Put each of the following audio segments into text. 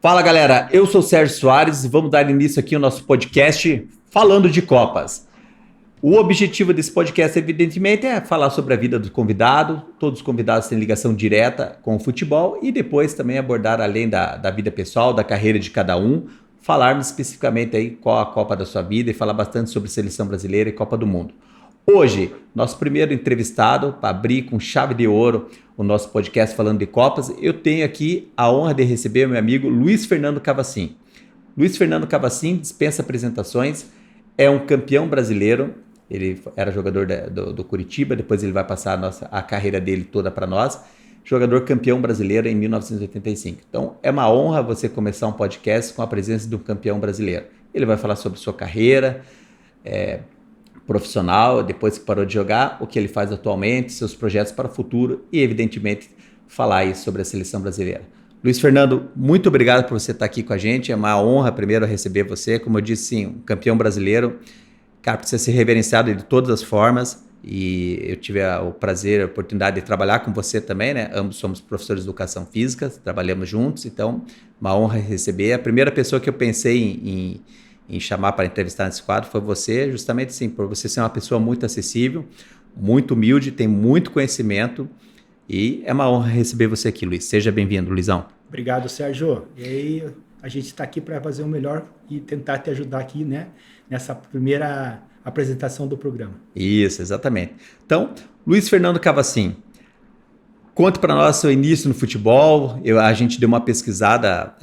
Fala galera, eu sou o Sérgio Soares e vamos dar início aqui ao nosso podcast falando de Copas. O objetivo desse podcast, evidentemente, é falar sobre a vida do convidado. Todos os convidados têm ligação direta com o futebol e depois também abordar além da vida pessoal, da carreira de cada um, falarmos especificamente aí qual a Copa da sua vida e falar bastante sobre Seleção Brasileira e Copa do Mundo. Hoje, nosso primeiro entrevistado, para abrir com chave de ouro o nosso podcast falando de Copas, eu tenho aqui a honra de receber o meu amigo Luiz Fernando Cavacin. Luiz Fernando Cavacin dispensa apresentações, é um campeão brasileiro, ele era jogador do Curitiba, depois ele vai passar a carreira dele toda para nós, jogador campeão brasileiro em 1985. Então, é uma honra você começar um podcast com a presença de um campeão brasileiro. Ele vai falar sobre sua carreira, profissional, depois que parou de jogar, o que ele faz atualmente, seus projetos para o futuro e, evidentemente, falar aí sobre a seleção brasileira. Luiz Fernando, muito obrigado por você estar aqui com a gente, é uma honra primeiro receber você, como eu disse, sim, um campeão brasileiro, cara, precisa ser reverenciado de todas as formas e eu tive o prazer, a oportunidade de trabalhar com você também, né? Ambos somos professores de educação física, trabalhamos juntos, então uma honra receber. A primeira pessoa que eu pensei em chamar para entrevistar nesse quadro foi você, justamente assim, por você ser uma pessoa muito acessível, muito humilde, tem muito conhecimento e é uma honra receber você aqui, Luiz. Seja bem-vindo, Luizão. Obrigado, Sérgio. E aí, a gente está aqui para fazer o melhor e tentar te ajudar aqui, né, nessa primeira apresentação do programa. Isso, exatamente. Então, Luiz Fernando Cavacin, conte para nós seu início no futebol. A gente deu uma pesquisada,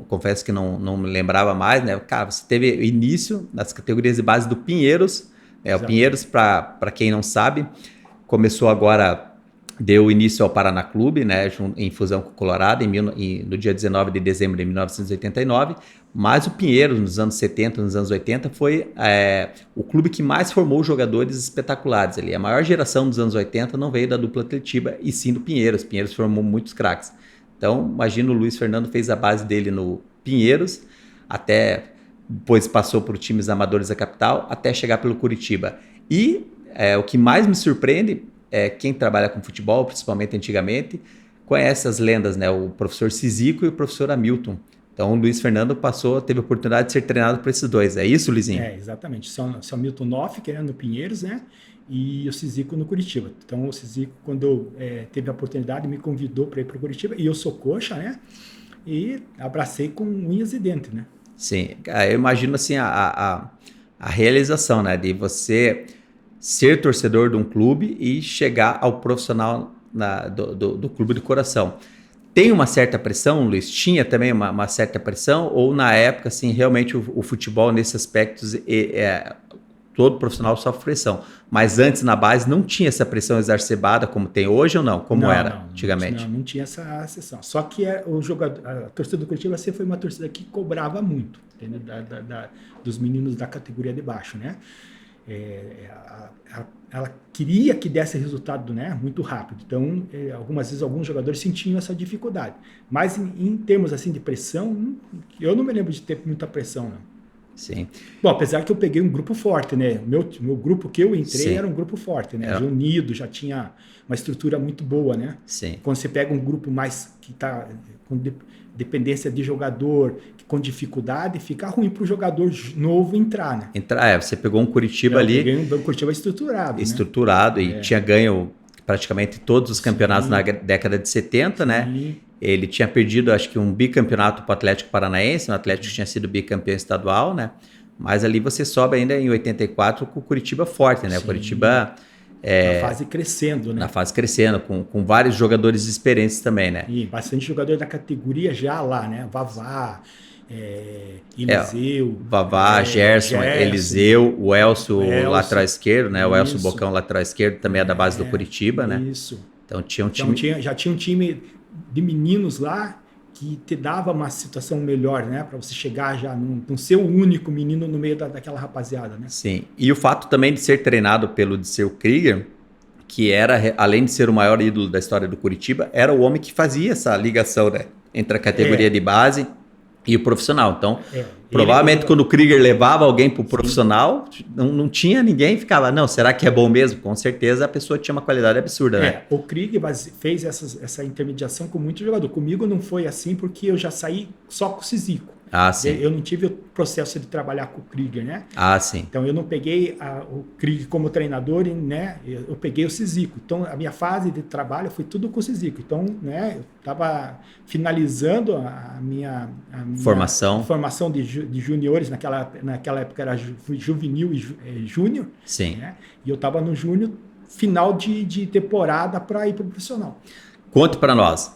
confesso que não me lembrava mais, né? Cara, você teve início nas categorias de base do Pinheiros. O Pinheiros, para quem não sabe, começou agora, deu início ao Paraná Clube, né? Em fusão com o Colorado, no dia 19 de dezembro de 1989. Mas o Pinheiros, nos anos 70, nos anos 80, foi o clube que mais formou jogadores espetaculares ali. A maior geração dos anos 80 não veio da dupla Atletiba, e sim do Pinheiros. Pinheiros formou muitos craques. Então, imagina, o Luiz Fernando fez a base dele no Pinheiros, até depois passou por times amadores da capital, até chegar pelo Curitiba. E o que mais me surpreende é quem trabalha com futebol, principalmente antigamente, conhece as lendas, né? O professor Cizico e o professor Hamilton. Então, o Luiz Fernando teve a oportunidade de ser treinado por esses dois. É isso, Luizinho? Exatamente. São Milton Noff, que era no Pinheiros, né? E o Cizico no Curitiba. Então, o Cizico, quando teve a oportunidade, me convidou para ir para o Curitiba. E eu sou coxa, né? E abracei com unhas e dentes, né? Sim. Eu imagino, assim, a realização, né? De você ser torcedor de um clube e chegar ao profissional do clube do coração. Tem uma certa pressão, Luiz? Tinha também uma certa pressão? Ou na época, assim, realmente o futebol, nesses aspectos, todo profissional sofre pressão? Mas antes, na base, não tinha essa pressão exacerbada como tem hoje ou não? Como era antigamente? Não tinha essa sessão. Só que a torcida do Curitiba sempre foi uma torcida que cobrava muito, entendeu? Dos meninos da categoria de baixo, né? Ela queria que desse resultado, né, muito rápido. Então, algumas vezes alguns jogadores sentiam essa dificuldade. Mas em termos assim de pressão, eu não me lembro de ter muita pressão, não. Sim. Bom, apesar que eu peguei um grupo forte, né? Meu grupo que eu entrei Sim. Era um grupo forte, né? Já unido, já tinha uma estrutura muito boa, né? Sim. Quando você pega um grupo mais que está com dependência de jogador, com dificuldade, fica ruim para o jogador novo entrar, né? Você pegou um Curitiba ali... Eu peguei um Curitiba estruturado, né? E tinha ganho praticamente todos os campeonatos na década de 70, né? Ele tinha perdido, acho que um bicampeonato para o Atlético Paranaense, o Atlético tinha sido bicampeão estadual, né? Mas ali você sobe ainda em 84 com o Curitiba forte, né? O Curitiba... na fase crescendo, né? Na fase crescendo, com vários jogadores experientes também, né? E bastante jogador da categoria já lá, né? Vavá, Eliseu. Vavá, Gerson, Eliseu, o Elcio, lateral esquerdo, né? O Elcio Bocão, lateral esquerdo, também é da base do Curitiba, né? Isso. Então tinha um time... já tinha um time de meninos lá que te dava uma situação melhor, né? Para você chegar já não ser o único menino no meio daquela rapaziada, né? Sim. E o fato também de ser treinado pelo Dirceu Krieger, que era, além de ser o maior ídolo da história do Curitiba, era o homem que fazia essa ligação, né, entre a categoria de base e o profissional. Então, provavelmente quando o Krieger levava alguém para o profissional, não tinha ninguém, ficava, não, será que é bom mesmo? Com certeza a pessoa tinha uma qualidade absurda, né? O Krieger fez essa intermediação com muito jogador. Comigo não foi assim, porque eu já saí só com o Cizico. Ah, sim. Eu não tive o processo de trabalhar com o Krieger, né? Ah, sim. Então, eu não peguei o Krieger como treinador, né? Eu peguei o Cizico. Então, a minha fase de trabalho foi tudo com o Cizico. Então, né? Eu estava finalizando a minha formação de juniores. Naquela época era juvenil e júnior. Sim. Né? E eu estava no júnior, final de temporada para ir para o profissional. Conte para nós.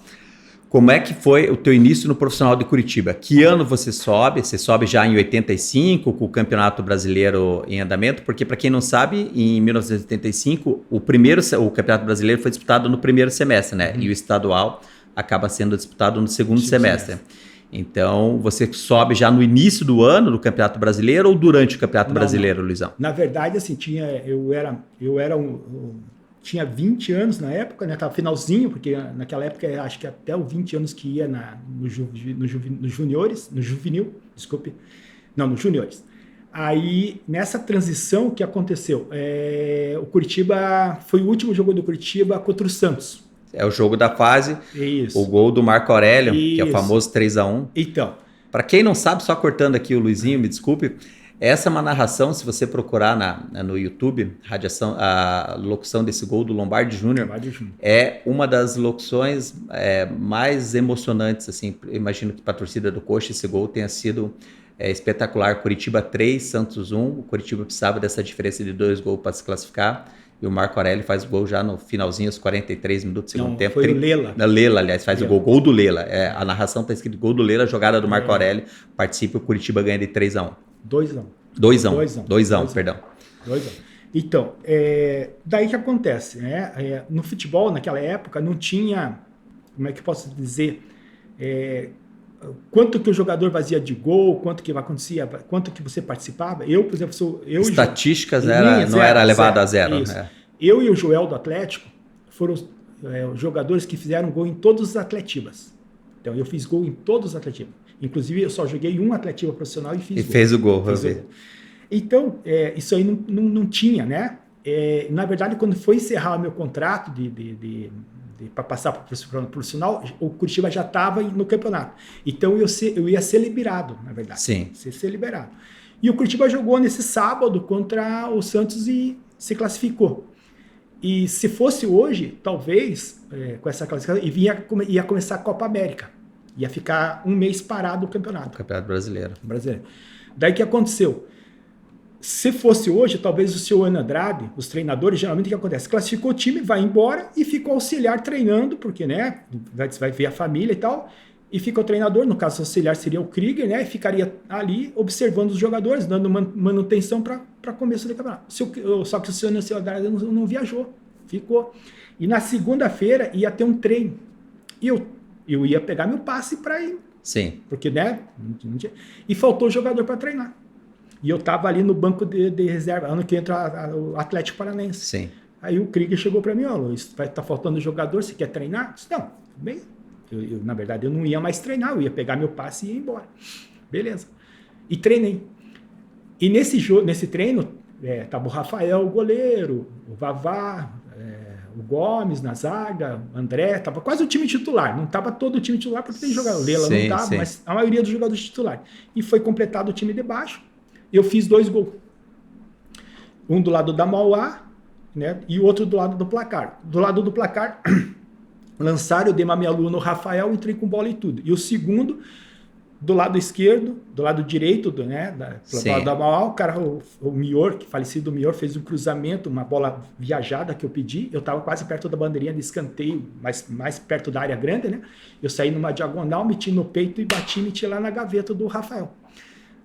Como é que foi o teu início no profissional de Curitiba? Que ano você sobe? Você sobe já em 85, com o Campeonato Brasileiro em andamento? Porque, para quem não sabe, em 1985, o Campeonato Brasileiro foi disputado no primeiro semestre, né? E o estadual acaba sendo disputado no segundo semestre. Então, você sobe já no início do ano do Campeonato Brasileiro ou durante o Campeonato Brasileiro, Luizão? Na verdade, assim, tinha 20 anos na época, né? Tava finalzinho, porque naquela época acho que até os 20 anos que ia nos juniores, no juvenil, desculpe, não, nos juniores. Aí, nessa transição que aconteceu, o Curitiba, foi o último jogo do Curitiba contra o Santos. É o jogo da fase, Isso. O gol do Marco Aurélio, que é o famoso 3-1. Então. Para quem não sabe, só cortando aqui o Luizinho, me desculpe, essa é uma narração, se você procurar no YouTube, a locução desse gol do Lombardi Júnior, é uma das locuções mais emocionantes, assim, imagino que para a torcida do Coxa esse gol tenha sido espetacular. Curitiba 3, Santos 1, o Curitiba precisava dessa diferença de 2 gols para se classificar, e o Marco Aurélio faz o gol já no finalzinho, aos 43 minutos do segundo tempo. Foi o Lela. Lela, aliás, faz o gol do Lela. A narração está escrito gol do Lela, jogada do Marco Aurélio, participa, o Curitiba ganha de 3-1. 2-1, perdão. 2-1. Então, daí que acontece, né? No futebol, naquela época, não tinha, como é que eu posso dizer, quanto que o jogador fazia de gol, quanto que acontecia, quanto que você participava. Eu, por exemplo, estatísticas não era levado a zero. Eu e o Joel do Atlético foram os jogadores que fizeram gol em todos os atletibas. Então, eu fiz gol em todos os atletibas. Inclusive, eu só joguei um atletiba profissional e fiz gol. Fez o gol, Então, isso aí não tinha, né? Na verdade, quando foi encerrar o meu contrato para passar para o profissional, o Curitiba já estava no campeonato. Então, eu ia ser liberado, na verdade. Sim. Ser liberado. E o Curitiba jogou nesse sábado contra o Santos e se classificou. E se fosse hoje, talvez, com essa classificação, ia começar a Copa América. Ia ficar um mês parado o campeonato. O Campeonato Brasileiro. Daí o que aconteceu? Se fosse hoje, talvez o seu Andrade, os treinadores, geralmente o que acontece? Classificou o time, vai embora e fica o auxiliar treinando, porque, né, vai ver a família e tal, e fica o treinador, no caso o auxiliar seria o Krieger, né, e ficaria ali observando os jogadores, dando manutenção para começo do campeonato. Só que o seu Andrade não viajou, ficou. E na segunda-feira ia ter um treino. E eu ia pegar meu passe para ir. Sim. Porque, né? E faltou jogador para treinar. E eu tava ali no banco de reserva, ano que entra o Atlético Paranaense. Sim. Aí o Krieger chegou para mim, Luiz, tá faltando jogador, você quer treinar? Eu disse, não, bem. Na verdade, eu não ia mais treinar, eu ia pegar meu passe e ir embora. Beleza. E treinei. E nesse treino, tava o Rafael, o goleiro, o Vavá, o Gomes na zaga, o André, tava quase o time titular. Não tava todo o time titular porque tem jogador. O Lela não tava, mas a maioria dos jogadores titulares. E foi completado o time de baixo. Eu fiz 2 gols. Um do lado da Mauá, né, e o outro do lado do placar. Do lado do placar, lançaram, eu dei uma meia lua no Rafael, entrei com bola e tudo. E o segundo, do lado esquerdo, do lado direito, do lado da Mauá, o Mior, falecido Mior, fez um cruzamento, uma bola viajada que eu pedi. Eu estava quase perto da bandeirinha de escanteio, mais perto da área grande, né? Eu saí numa diagonal, meti no peito e meti lá na gaveta do Rafael.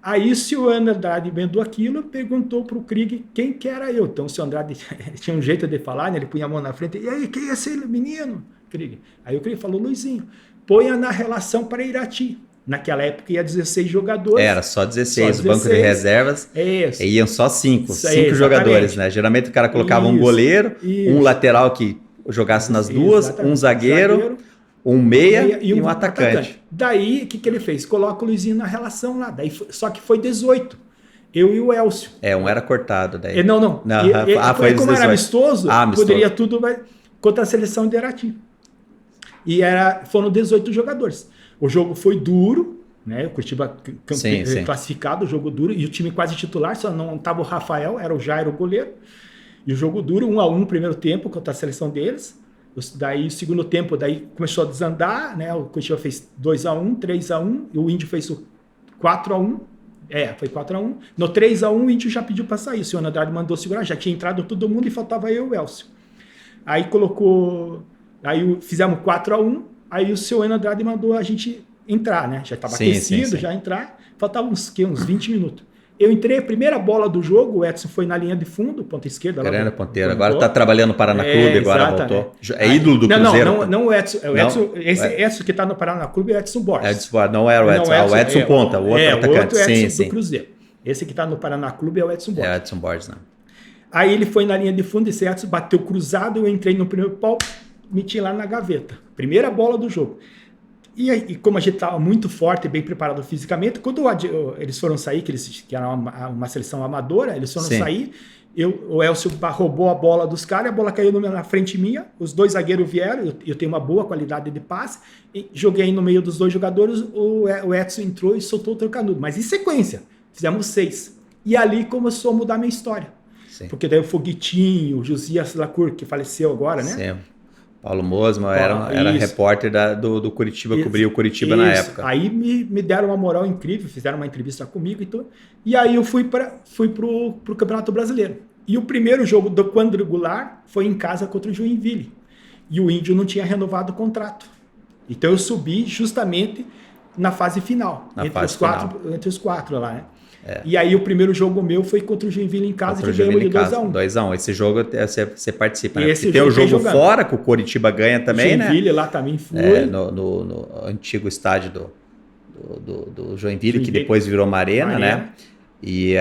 Aí o seu Andrade vendo aquilo, perguntou para o Krieger quem que era eu. Então o seu Andrade tinha um jeito de falar, né? Ele punha a mão na frente. E aí, quem é esse menino, Krieger? Aí o Krieger falou, Luizinho, ponha na relação para Irati. Naquela época ia 16 jogadores. Era só 16, só o banco de 16. reservas. Isso. E iam só 5 Isso aí, jogadores, exatamente. né? Geralmente o cara colocava um Isso, goleiro, um isso. lateral que jogasse nas duas, Exatamente. um zagueiro, um meia e um atacante. Daí, o que ele fez? Coloca o Luizinho na relação lá. Daí, só que foi 18. Eu e o Elcio. Um era cortado daí. Não. Foi como era amistoso, poderia tudo contra a seleção de Eratim. E foram 18 jogadores. O jogo foi duro, né? O Curitiba classificado, o jogo duro, e o time quase titular, só não estava o Rafael, era o Jairo o goleiro. E o jogo duro, 1-1 primeiro tempo contra a seleção deles. Daí, o segundo tempo, daí começou a desandar, né? O Curitiba fez 2-1, 3-1, e o Índio fez o 4-1. Foi 4-1. No 3-1, o Índio já pediu para sair. O senhor Andrade mandou segurar, já tinha entrado todo mundo e faltava eu e o Elcio. Aí fizemos 4-1, aí o senhor Andrade mandou a gente entrar, né? Já estava aquecido, já entrar. Faltava uns 20 minutos. Eu entrei, a primeira bola do jogo, o Edson foi na linha de fundo, ponta esquerda. Grande ponteiro. Agora está trabalhando no Paraná Clube, agora voltou. É ídolo do Cruzeiro. Não o Edson. Esse Edson que está no Paraná Clube é o Edson Borges. Não era o Edson. O Edson Ponta, o outro atacante. O outro Edson do Cruzeiro. Esse que está no Paraná Clube é o Edson Borges. É o Edson Borges, né? Aí ele foi na linha de fundo, esse Edson bateu cruzado, eu entrei no primeiro pau, meti lá na gaveta. Primeira bola do jogo. E como a gente estava muito forte e bem preparado fisicamente, quando eles foram sair, que era uma seleção amadora, eles foram sair, o Elcio roubou a bola dos caras, a bola caiu na frente minha, os dois zagueiros vieram, eu tenho uma boa qualidade de passe, e joguei no meio dos dois jogadores, o Edson entrou e soltou o trocanudo. Mas em sequência, fizemos 6. E ali começou a mudar a minha história. Sim. Porque daí o Foguetinho, o Josias Lacour, que faleceu agora, né? Sim. Paulo Mosman era repórter do Curitiba, cobria o Curitiba na época. Aí me deram uma moral incrível, fizeram uma entrevista comigo e tudo. E aí eu fui pro Campeonato Brasileiro. E o primeiro jogo do quadrangular foi em casa contra o Joinville. E o Índio não tinha renovado o contrato. Então eu subi justamente na fase final, entre os quatro lá, né? E aí o primeiro jogo meu foi contra o Joinville em casa, que ganhamos de 2-1. 2-1. Esse jogo você participa, né? Porque tem o jogo fora, que o Curitiba ganha também, né? Joinville lá também foi. No antigo estádio do Joinville, que depois virou uma arena, né? E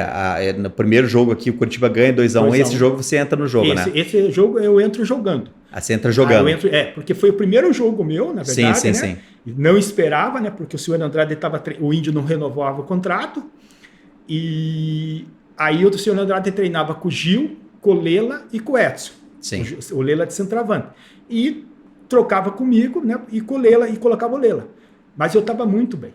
no primeiro jogo aqui, o Curitiba ganha 2-1. Esse jogo você entra no jogo, né? Esse jogo eu entro jogando. Você entra jogando. Porque foi o primeiro jogo meu, na verdade, sim. Não esperava, né? Porque o senhor Andrade o Índio não renovava o contrato. E aí o senhor Andrade treinava com o Gil, com o Lela e com o Edson. Sim. O Lela de centroavante. E trocava comigo, né? E com o Lela, e colocava o Lela. Mas eu estava muito bem.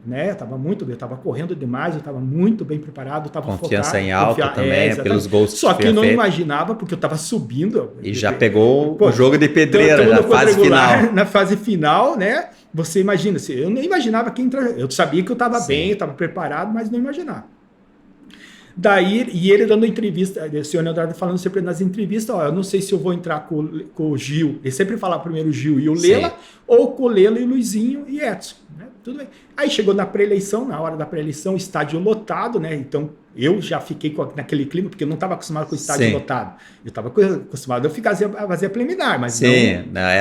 Né? Eu estava muito bem, eu estava correndo demais, eu estava muito bem preparado, estava focado. Confiança em alta também, pelos gols que Só que eu não imaginava, porque eu estava subindo. E já pegou o jogo de pedreira, na fase final. Na fase final, né? Você imagina, eu não imaginava que entrar. Eu sabia que eu estava bem, eu estava preparado, mas não imaginava. Daí, e ele dando entrevista, o senhor Andrade falando sempre nas entrevistas, eu não sei se eu vou entrar com o Gil, ele sempre fala primeiro o Gil e o Lela, ou com o Lela e o Luizinho e Edson, né? Tudo bem. Aí chegou na pré-eleição, na hora da pré-eleição, estádio lotado, né? Então eu já fiquei naquele clima, porque eu não estava acostumado com o estádio lotado. Eu estava acostumado a fazer a preliminar, mas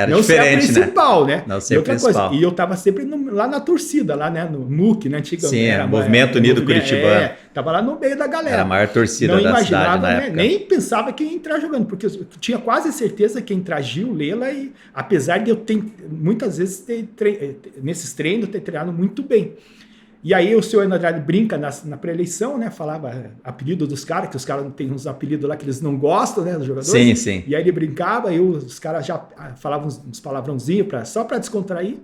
não ser a principal, né? Não ser a principal. E eu estava sempre lá na torcida, lá, né? No MUC, né? Sim, Movimento Unido Curitibano. Estava lá no meio da galera. Era a maior torcida da cidade na época. Nem pensava que ia entrar jogando, porque eu tinha quase certeza que ia entrar Gil, Lela, e apesar de eu ter, muitas vezes, nesses treinos, ter treinado muito bem. E aí o senhor Andrade brinca na pré-eleição, né? Falava apelido dos caras, que os caras têm uns apelidos lá que eles não gostam, né? Dos jogadores. Sim. E aí ele brincava, e os caras já falavam uns palavrãozinhos só para descontrair.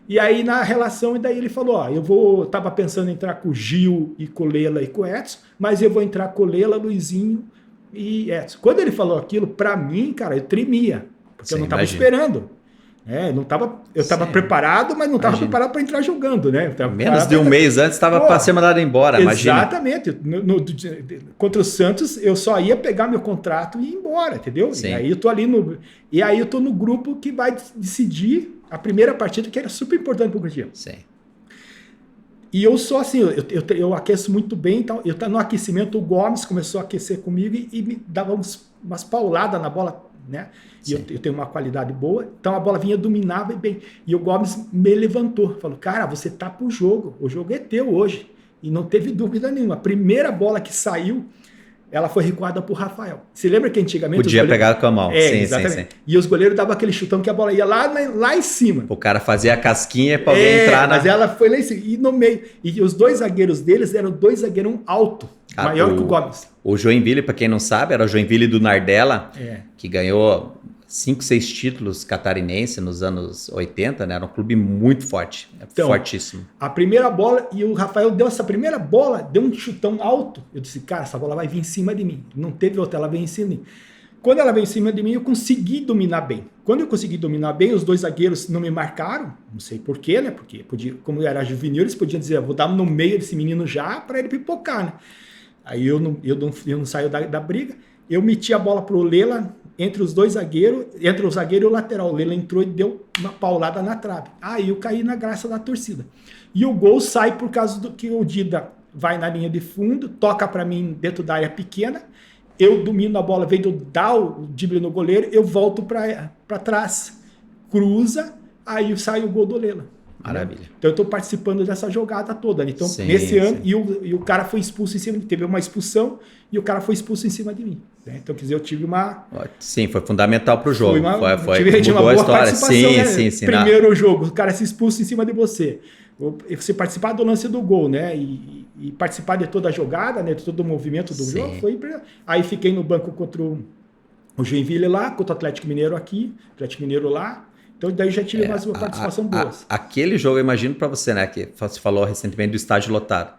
E aí na relação, e daí ele falou, tava pensando em entrar com o Gil e com o Lela e com o Edson, mas eu vou entrar com o Lela, Luizinho e Edson. Quando ele falou aquilo, para mim, cara, eu tremia, porque eu não estava esperando. Eu estava preparado, mas não estava preparado para entrar jogando, né? Menos de um mês antes estava para ser mandado embora, imagina. Exatamente. Contra o Santos, eu só ia pegar meu contrato e ir embora, entendeu? Sim. E aí eu tô no grupo que vai decidir a primeira partida, que era super importante para o Curitiba. Sim. E eu sou assim, eu aqueço muito bem, então no aquecimento o Gomes começou a aquecer comigo e me dava umas pauladas na bola né? E eu tenho uma qualidade boa, então a bola vinha, dominava bem. E o Gomes me levantou, falou, cara, você tá pro jogo, o jogo é teu hoje. E não teve dúvida nenhuma. A primeira bola que saiu, ela foi recuada por Rafael. Você lembra que antigamente... Podia pegar com a mão. Sim, exatamente. Sim. E os goleiros davam aquele chutão que a bola ia lá em cima. O cara fazia a casquinha para alguém entrar na... mas ela foi lá em cima. E no meio. E os dois zagueiros deles eram dois zagueiros alto, maior que o Gomes. O Joinville, para quem não sabe, era o Joinville do Nardella, que ganhou 5, 6 títulos catarinense nos anos 80, né? Era um clube muito forte, então, fortíssimo. A primeira bola, e o Rafael deu essa primeira bola, deu um chutão alto. Eu disse, cara, essa bola vai vir em cima de mim. Não teve outra, ela veio em cima de mim. Quando ela veio em cima de mim, eu consegui dominar bem. Quando eu consegui dominar bem, os dois zagueiros não me marcaram, não sei porquê, né? Porque podia, como era juvenil, eles podiam dizer, vou dar no meio desse menino já para ele pipocar, né? Aí eu não saio da briga, eu meti a bola pro Lela, entre os dois zagueiros, entre o zagueiro e o lateral. O Lela entrou e deu uma paulada na trave. Aí eu caí na graça da torcida. E o gol sai por causa do que o Dida vai na linha de fundo, toca para mim dentro da área pequena, eu domino a bola, veio dar o drible no goleiro, eu volto para trás, cruza, aí sai o gol do Lela. Maravilha. Então eu estou participando dessa jogada toda. Então, nesse ano, e o cara foi expulso em cima, teve uma expulsão e o cara foi expulso em cima de mim. Né? Então, quer dizer, eu tive uma... Sim, foi fundamental para o jogo. Tive uma boa participação. Sim. Primeiro jogo, o cara se expulsa em cima de você. Você participar do lance do gol, né? E participar de toda a jogada, né? De todo o movimento do jogo. Aí fiquei no banco contra o Joinville lá, contra o Atlético Mineiro aqui, Atlético Mineiro lá. Então, daí já tive mais uma participação boa. Aquele jogo, eu imagino para você, né? Que você falou recentemente do estádio lotado.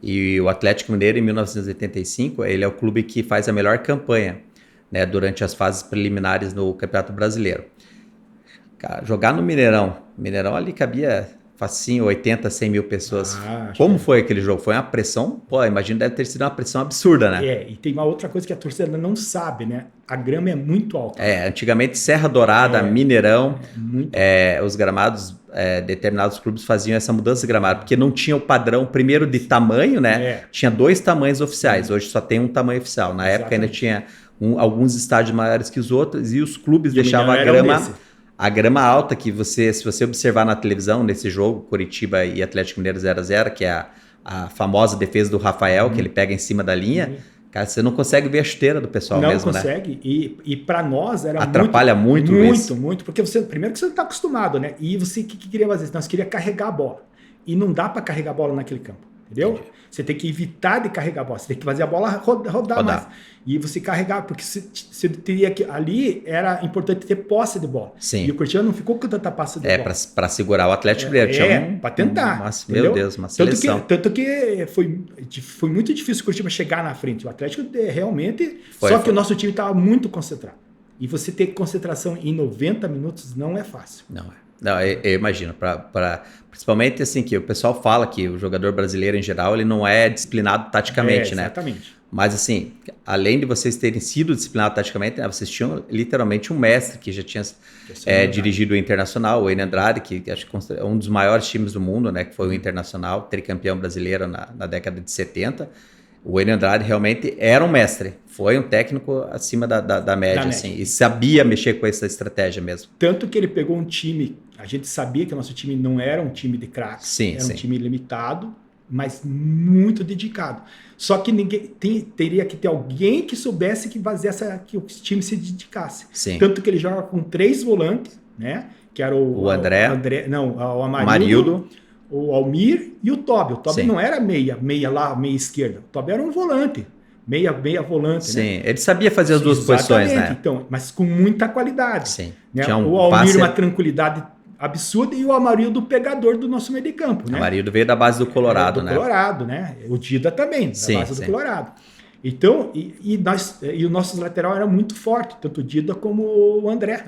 E o Atlético Mineiro, em 1985, ele é o clube que faz a melhor campanha, né? Durante as fases preliminares no Campeonato Brasileiro. Cara, jogar no Mineirão ali cabia facinho, 80, 100 mil pessoas. Como foi aquele jogo? Foi uma pressão? Pô, imagino deve ter sido uma pressão absurda, né? E tem uma outra coisa que a torcida não sabe, né? A grama é muito alta. Antigamente Serra Dourada, Mineirão, os gramados, determinados clubes faziam essa mudança de gramado, porque não tinha o padrão, primeiro, de tamanho, né? Tinha 2 tamanhos oficiais, hoje só tem um tamanho oficial. Na época ainda tinha alguns estádios maiores que os outros, e os clubes deixavam a grama alta, que se você observar na televisão, nesse jogo, Coritiba e Atlético Mineiro 0x0, que é a famosa defesa do Rafael, que ele pega em cima da linha, cara, você não consegue ver a chuteira do pessoal mesmo, né? Não consegue, e para nós era atrapalha muito, porque primeiro que você não está acostumado, né? E você, o que queria fazer? Nós queria carregar a bola, e não dá para carregar a bola naquele campo, entendeu? Entendi. Você tem que evitar de carregar a bola, você tem que fazer a bola rodar mais. E você carregar, porque você teria que... Ali era importante ter posse de bola. Sim. E o Coritiba não ficou com tanta posse de bola. Para segurar o Atlético Mineiro. Para tentar. Meu Deus, uma seleção. Tanto que foi muito difícil o Coritiba chegar na frente. O Atlético realmente... Só que o nosso time estava muito concentrado. E você ter concentração em 90 minutos não é fácil. Não, eu imagino, principalmente assim, que o pessoal fala que o jogador brasileiro em geral, ele não é disciplinado taticamente, né? Exatamente. Mas assim, além de vocês terem sido disciplinados taticamente, vocês tinham literalmente um mestre que já tinha dirigido o Internacional, o Enio Andrade, que acho que é um dos maiores times do mundo, né? Que foi o Internacional, tricampeão brasileiro na década de 70. O Enio Andrade realmente era um mestre, foi um técnico acima da média, assim, e sabia mexer com essa estratégia mesmo. Tanto que ele pegou um time, a gente sabia que o nosso time não era um time de craques, era um time limitado, mas muito dedicado. Só que teria que ter alguém que soubesse que que o time se dedicasse. Sim. Tanto que ele joga com 3 volantes, né? Que era o André, o Amarildo, o Almir e o Tobi. O Tobi não era meia esquerda. O Tobi era um volante. Meia volante, Sim, né? Ele sabia fazer as duas posições, né? Então, mas com muita qualidade. Sim. Né? O Almir, uma tranquilidade absurda, e o Amarildo, pequeador do nosso meio de campo. Né? O Amarildo veio da base do Colorado, né? Do Colorado, né? O Dida também, da base do Colorado. Então, e o nosso lateral era muito forte, tanto o Dida como o André.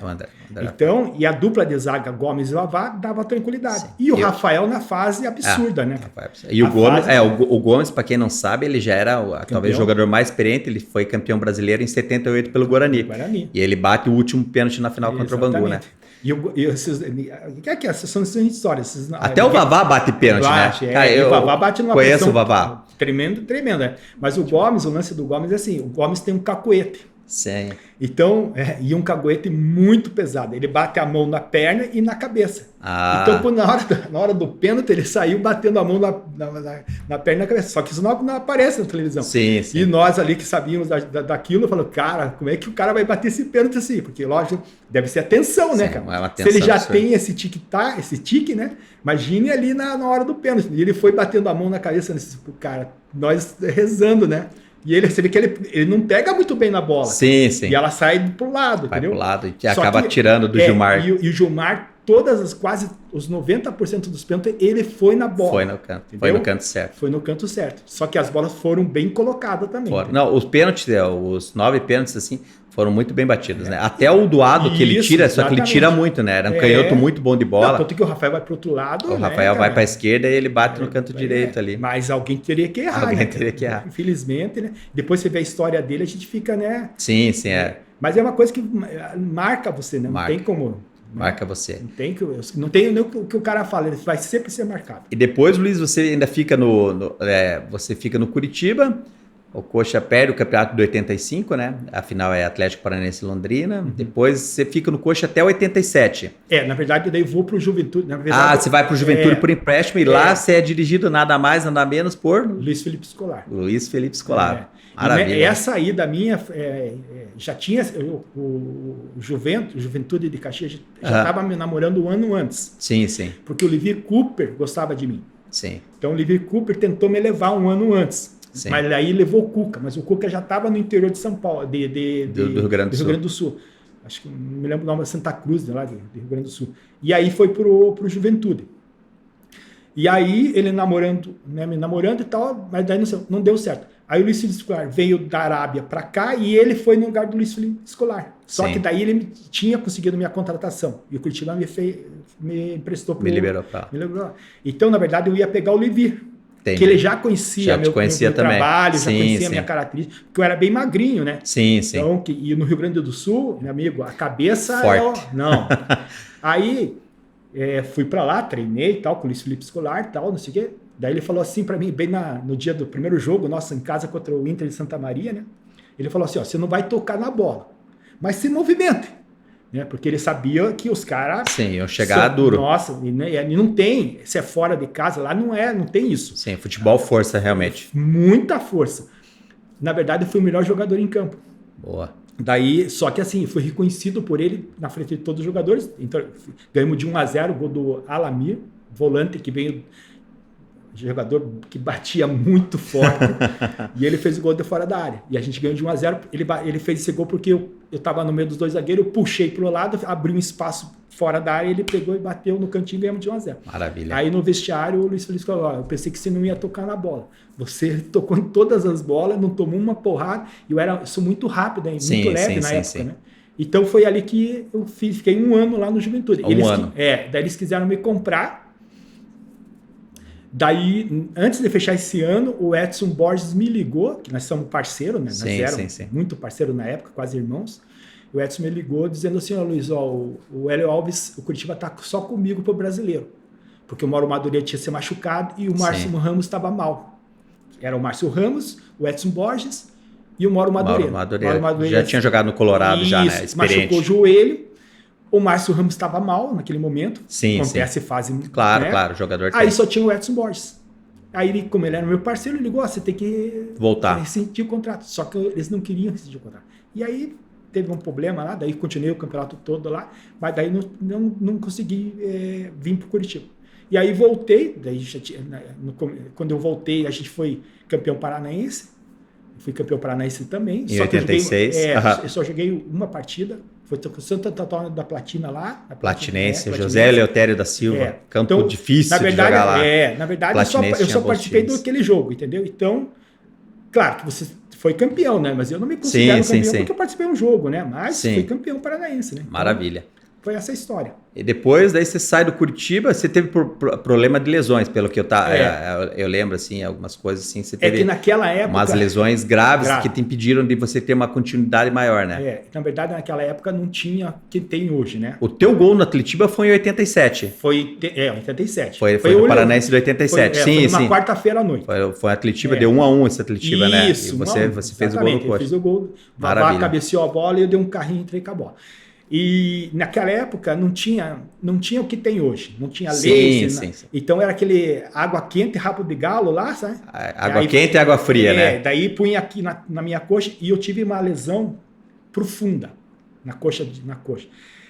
Então, e a dupla de zaga, Gomes e Vavá, dava tranquilidade. Sim. E o Rafael na fase absurda, né? E o Gomes, o Gomes, para quem não sabe, ele já era talvez o jogador mais experiente, ele foi campeão brasileiro em 78 pelo Guarani. E ele bate o último pênalti na final contra o Bangu, né? Essas são histórias. Até o Vavá bate pênalti, né? O Vavá bate numa conheço o Vavá. Tremendo, né? Mas o Gomes, o lance do Gomes é assim, o Gomes tem um cacuete. Sim. Então, e um caguete muito pesado. Ele bate a mão na perna e na cabeça. Então, na hora do pênalti, ele saiu batendo a mão na perna e na cabeça. Só que isso não aparece na televisão. Sim, sim. E nós ali que sabíamos daquilo, falamos, cara, como é que o cara vai bater esse pênalti assim? Porque, lógico, deve ser a tensão, né, cara? É uma tensão. Se ele já tem esse tique, né? Imagine ali na hora do pênalti. E ele foi batendo a mão na cabeça, cara, nós rezando, né? E você vê que ele não pega muito bem na bola. Sim, sim. E ela sai pro lado, vai entendeu? Pro lado e acaba tirando do Gilmar. E o Gilmar, quase os 90% dos pênaltis, ele foi na bola. Foi no canto. Entendeu? Foi no canto certo. Foi no canto certo. Só que as bolas foram bem colocadas também. Não, os pênaltis, os 9 pênaltis, assim, foram muito bem batidos, né? Até o doado que ele tira, só que ele tira muito, né? Era um canhoto muito bom de bola. Tanto que o Rafael vai pro outro lado. O Rafael vai pra esquerda e ele bate no canto direito ali. Mas alguém teria que errar. Alguém teria que errar. Infelizmente, né? Depois você vê a história dele, a gente fica, né? Sim. Mas é uma coisa que marca você, né? Não tem como. Marca você. Não tem nem o que o cara fala, ele vai sempre ser marcado. E depois, Luiz, você ainda fica você fica no Curitiba. O Coxa perde o campeonato de 85, né? A final é Atlético Paranaense e Londrina. Depois você fica no Coxa até 87. Na verdade, daí eu vou pro Juventude. Na verdade, você vai pro Juventude por empréstimo e lá você é dirigido nada mais, nada menos por... Luiz Felipe Scolari. Luiz Felipe Scolari. Maravilha. E essa ida minha, já tinha... O Juventude de Caxias já estava me namorando um ano antes. Sim. Porque o Livy Cooper gostava de mim. Sim. Então o Livy Cooper tentou me levar um ano antes. Sim. Mas aí levou o Cuca, mas o Cuca já estava no interior de São Paulo, do Rio Grande do Sul. Acho que não me lembro o nome, Santa Cruz, lá do Rio Grande do Sul. E aí foi pro Juventude. E aí ele me namorando e tal, mas daí não deu certo. Aí o Luiz Felipe Scolari veio da Arábia para cá e ele foi no lugar do Luiz Felipe Scolari. Só que daí ele tinha conseguido minha contratação. E o Curitiba me emprestou Me liberou para lá. Então, na verdade, eu ia pegar o Livy. Que ele já conhecia meu trabalho, já conhecia a minha característica, porque eu era bem magrinho, né? Sim. Então, e no Rio Grande do Sul, meu amigo, a cabeça... Forte. Não. Aí, fui para lá, treinei e tal, com o Luiz Felipe Scolari e tal, não sei o quê. Daí ele falou assim para mim, bem no dia do primeiro jogo, nosso em casa contra o Inter de Santa Maria, né? Ele falou assim, você não vai tocar na bola, mas se movimente. Né? Porque ele sabia que os caras... Sim, iam chegar duro. Nossa, e não tem, se é fora de casa, lá não tem isso. Sim, futebol força realmente. Muita força. Na verdade, eu fui o melhor jogador em campo. Boa. Daí, só que assim, fui reconhecido por ele na frente de todos os jogadores. Então, ganhamos de 1-0 o gol do Alamir, volante que veio... jogador que batia muito forte, e ele fez o gol de fora da área. E a gente ganhou de 1-0. Ele fez esse gol porque eu estava no meio dos dois zagueiros, eu puxei para o lado, abri um espaço fora da área, ele pegou e bateu no cantinho e ganhamos de 1-0. Maravilha. Aí no vestiário o Luiz Felipe falou, eu pensei que você não ia tocar na bola. Você tocou em todas as bolas, não tomou uma porrada, e eu sou muito rápido, muito leve na época, né? Então foi ali que eu fiquei um ano lá no Juventude. Daí eles quiseram me comprar. Daí, antes de fechar esse ano, o Edson Borges me ligou, que nós somos parceiros, né? Nós éramos muito parceiro na época, quase irmãos. O Edson me ligou dizendo assim, Luiz, o Hélio Alves, o Curitiba tá só comigo pro brasileiro. Porque o Mauro Madureira tinha se machucado e o Márcio Ramos estava mal. Era o Márcio Ramos, o Edson Borges e o Mauro Madureira. Mauro Madureira já tinha jogado no Colorado, já, né? Experiente. Machucou o joelho. O Márcio Ramos estava mal naquele momento. Acontece fase. Claro, o jogador Aí só tinha o Edson Borges. Aí, como ele era meu parceiro, ele ligou, você tem que voltar. Rescindir o contrato. Só que eles não queriam rescindir o contrato. E aí teve um problema lá, daí continuei o campeonato todo lá, mas daí não consegui vir para o Curitiba. E aí voltei, quando eu voltei, a gente foi campeão paranaense. Fui campeão paranaense também. Em 86. Eu só joguei uma partida. Foi com o Santo Antônio da Platina lá. Platinense, José Eleutério da Silva. Campo então, difícil de jogar lá. Na verdade, eu só participei daquele jogo, entendeu? Então, claro que você foi campeão, né? Mas eu não me considero campeão porque eu participei de um jogo, né? Mas fui campeão paranaense, né? Maravilha. Então, foi essa a história. E depois, daí você sai do Curitiba, você teve problema de lesões, pelo que eu lembro, assim, algumas coisas assim. Você teve que naquela época... umas lesões graves que te impediram de você ter uma continuidade maior, né? Na verdade, naquela época não tinha o que tem hoje, né? O teu gol no Atletiba foi em 87. 87. Foi o Paranaense de 87, sim, foi uma quarta-feira à noite. Foi Atletiba, deu 1-1 esse Atletiba, né? Isso, e você fez o gol no coxa. Eu fiz o gol, o Vavá cabeceou a bola e eu dei um carrinho e entrei com a bola. E naquela época não tinha o que tem hoje, não tinha lei. Sim. Então era aquele água quente, rabo de galo lá, sabe? Água quente e água fria, né? Daí punha aqui na minha coxa e eu tive uma lesão profunda na coxa.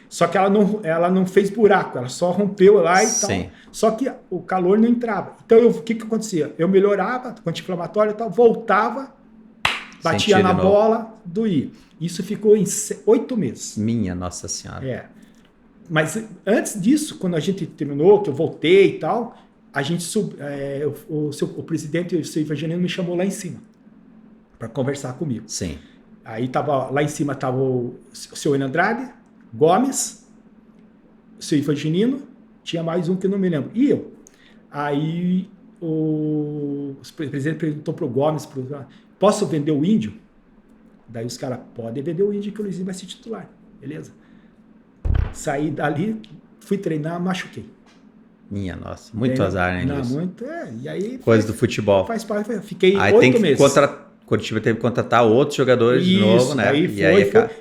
Só que ela não fez buraco, ela só rompeu lá e tal. Só que o calor não entrava. Então o que acontecia? Eu melhorava com anti-inflamatório e tal, voltava, batia na bola, doía. Isso ficou em 8 meses. Minha Nossa Senhora. Mas antes disso, quando a gente terminou, que eu voltei e tal, a gente o presidente, o seu Ivangelino, me chamou lá em cima para conversar comigo. Sim. Aí lá em cima estava o seu Enio Andrade, Gomes, o seu Ivangelino, tinha mais um que eu não me lembro. E eu. Aí o presidente perguntou para o Gomes, posso vender o Índio? Daí os caras, podem vender o Índio que o Luizinho vai ser titular. Beleza. Saí dali, fui treinar, machuquei. Minha nossa, muito azar, né, Luiz? Muito, e aí... Coisa do futebol. Faz parte, fiquei aí 8 meses. Curitiba teve que contratar outros jogadores de novo, né?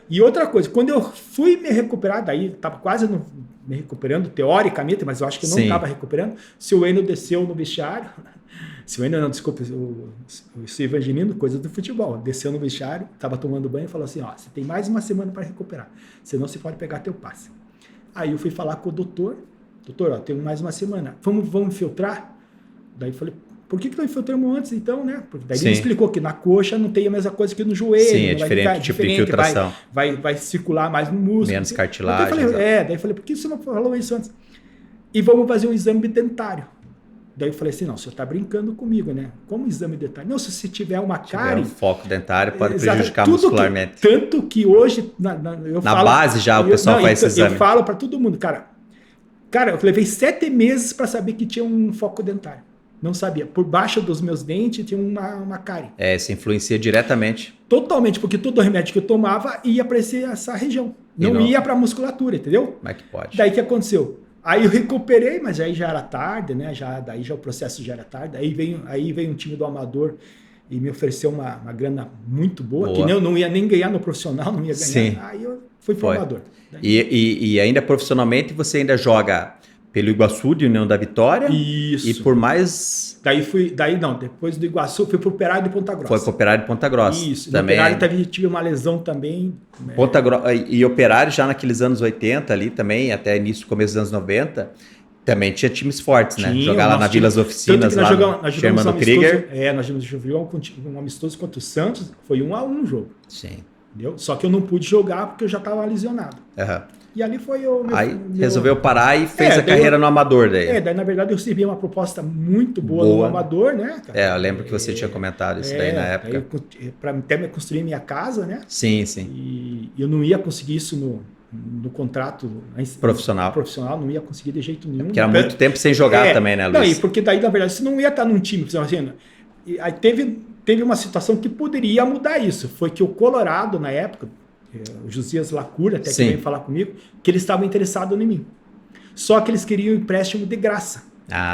E outra coisa, quando eu fui me recuperar, daí estava quase me recuperando, teoricamente, mas eu acho que não estava recuperando, seu Enio desceu no vestiário... Se o Enio, não, desculpa, o Evangelino, coisa do futebol, desceu no vestiário, estava tomando banho e falou assim, você tem mais uma semana para recuperar, senão você pode pegar teu passe. Aí eu fui falar com o doutor, tenho mais uma semana, vamos filtrar? Daí eu falei, por que não infiltramos antes então, né? Porque daí ele me explicou que na coxa não tem a mesma coisa que no joelho. Sim, é diferente, tipo de infiltração. Vai circular mais no músculo. Menos cartilagem. Daí eu falei, por que você não falou isso antes? E vamos fazer um exame dentário. Daí eu falei assim, não, o senhor está brincando comigo, né? Como exame dentário? Não, se você tiver uma cárie... um foco dentário pode prejudicar muscularmente. Tanto que hoje... Na base já o pessoal faz esse exame. Eu falo para todo mundo, cara, eu levei 7 meses para saber que tinha um foco dentário. Não sabia. Por baixo dos meus dentes tinha uma cárie. Isso influencia diretamente. Totalmente, porque todo remédio que eu tomava ia para essa região. Não ia para a musculatura, entendeu? Como é que pode? Daí o que aconteceu? Aí eu recuperei, mas aí já era tarde, né? Daí já o processo já era tarde. Aí veio um time do Amador e me ofereceu uma grana muito boa, que eu não ia nem ganhar no profissional, não ia ganhar. Sim. Aí eu fui pro Amador. E ainda profissionalmente você ainda joga pelo Iguaçu de União da Vitória. Isso. E por mais... Depois do Iguaçu fui pro Operário de Ponta Grossa. Foi pro Operário de Ponta Grossa. Isso. Também. No Operário tive uma lesão também. Ponta Grossa, e Operário já naqueles anos 80 ali também, até início, começo dos anos 90, também tinha times fortes, né? Jogar lá na Vilas Oficinas, lá no Sherman do Krieger. Nós jogamos um amistoso contra o Santos, foi 1-1 o jogo. Sim. Entendeu? Só que eu não pude jogar porque eu já estava lesionado. E ali foi o meu... Aí resolveu parar e fez a carreira no Amador daí. Daí na verdade eu recebi uma proposta muito boa no Amador, né? Eu lembro que você tinha comentado isso daí na época. Para até me construir minha casa, né? Sim. E eu não ia conseguir isso no contrato profissional, não ia conseguir de jeito nenhum. Porque era muito tempo sem jogar também, né, Luiz? Não, porque daí na verdade você não ia estar num time, assim, aí teve uma situação que poderia mudar isso. Foi que o Colorado, na época, o Josias Lacura, até que veio falar comigo, que eles estavam interessados em mim. Só que eles queriam um empréstimo de graça.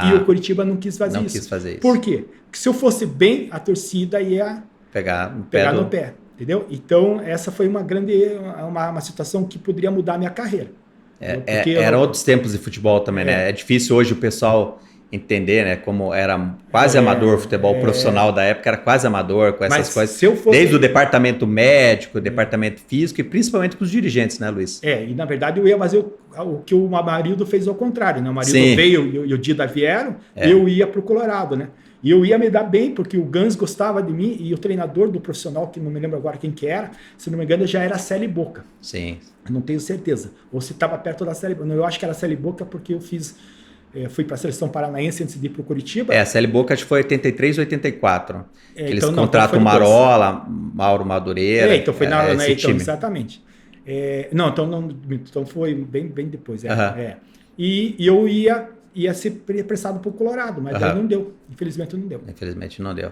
E o Curitiba não quis fazer isso. Por quê? Porque se eu fosse bem, a torcida ia pegar no pé. Entendeu? Então, essa foi uma situação que poderia mudar a minha carreira. Eram outros tempos de futebol também, né? É difícil hoje o pessoal entender, né? Como era quase amador, o futebol profissional da época era quase amador, com essas coisas. Desde o departamento médico, o departamento físico e principalmente com os dirigentes, né, Luiz? E na verdade eu ia fazer o que o Amarildo fez ao contrário, né? O Amarildo veio e o Dida vieram, eu ia pro Colorado, né? E eu ia me dar bem, porque o Gans gostava de mim e o treinador do profissional, que não me lembro agora quem que era, se não me engano, já era a Celi Boca. Sim. Eu não tenho certeza. Ou se estava perto da Celi Boca. Não, eu acho que era a Celi Boca porque eu fui para a seleção paranaense antes de ir para o Curitiba. A Celi Boca acho que foi 83, 84. Que eles contratam o Marola, Mauro Madureira. Então foi esse time. Exatamente. Então foi bem depois. Aham. E eu ia ser prestado para o Colorado, mas daí Aham. não deu. Infelizmente não deu. Infelizmente não deu.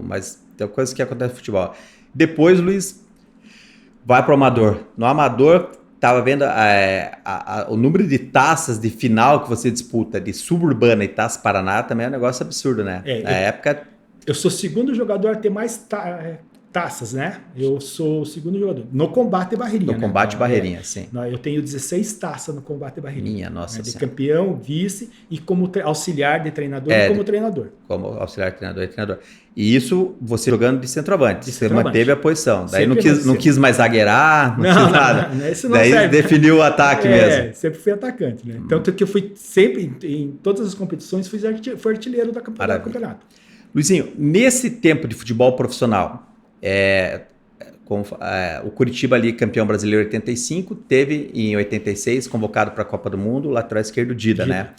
Mas tem coisas que acontecem no futebol. Depois, Luiz, vai pro Amador. No Amador, tava vendo o número de taças de final que você disputa de Suburbana e Taça Paraná também é um negócio absurdo, né? Na época... Eu sou o segundo jogador a ter mais taças, né? Eu sou o segundo jogador. No combate e barreirinha. No combate e barreirinha, sim. Eu tenho 16 taças no combate e barreirinha. Minha nossa de senhora. campeão, vice e como auxiliar de treinador e como treinador. Como auxiliar de treinador e treinador. E isso você jogando de centroavante. Você manteve a posição. Daí não quis mais zagueirar, não quis nada. Isso não daí serve. Definiu o ataque mesmo. Sempre fui atacante, né? Tanto que eu fui sempre, em todas as competições, fui artilheiro do campeonato. Luizinho, nesse tempo de futebol profissional, o Curitiba ali, campeão brasileiro em 85, teve em 86, convocado para a Copa do Mundo, o lateral esquerdo Dida, né?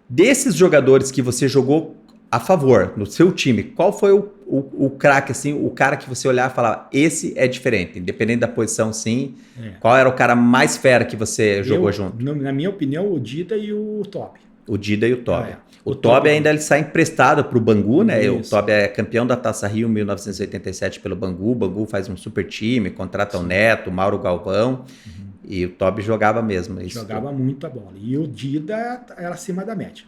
Desses jogadores que você jogou a favor, no seu time, qual foi o craque, assim, o cara que você olhava e falava, esse é diferente, independente da posição, sim. Qual era o cara mais fera que você jogou junto? Na minha opinião, o Dida e o Tobi. O Dida e o Tobi. O Tobi ainda ele sai emprestado para o Bangu, né? Isso. O Tobi é campeão da Taça Rio em 1987 pelo Bangu. O Bangu faz um super time, contrata o Neto, o Mauro Galvão. E o Tobi jogava mesmo. Jogava muita bola. E o Dida era acima da média.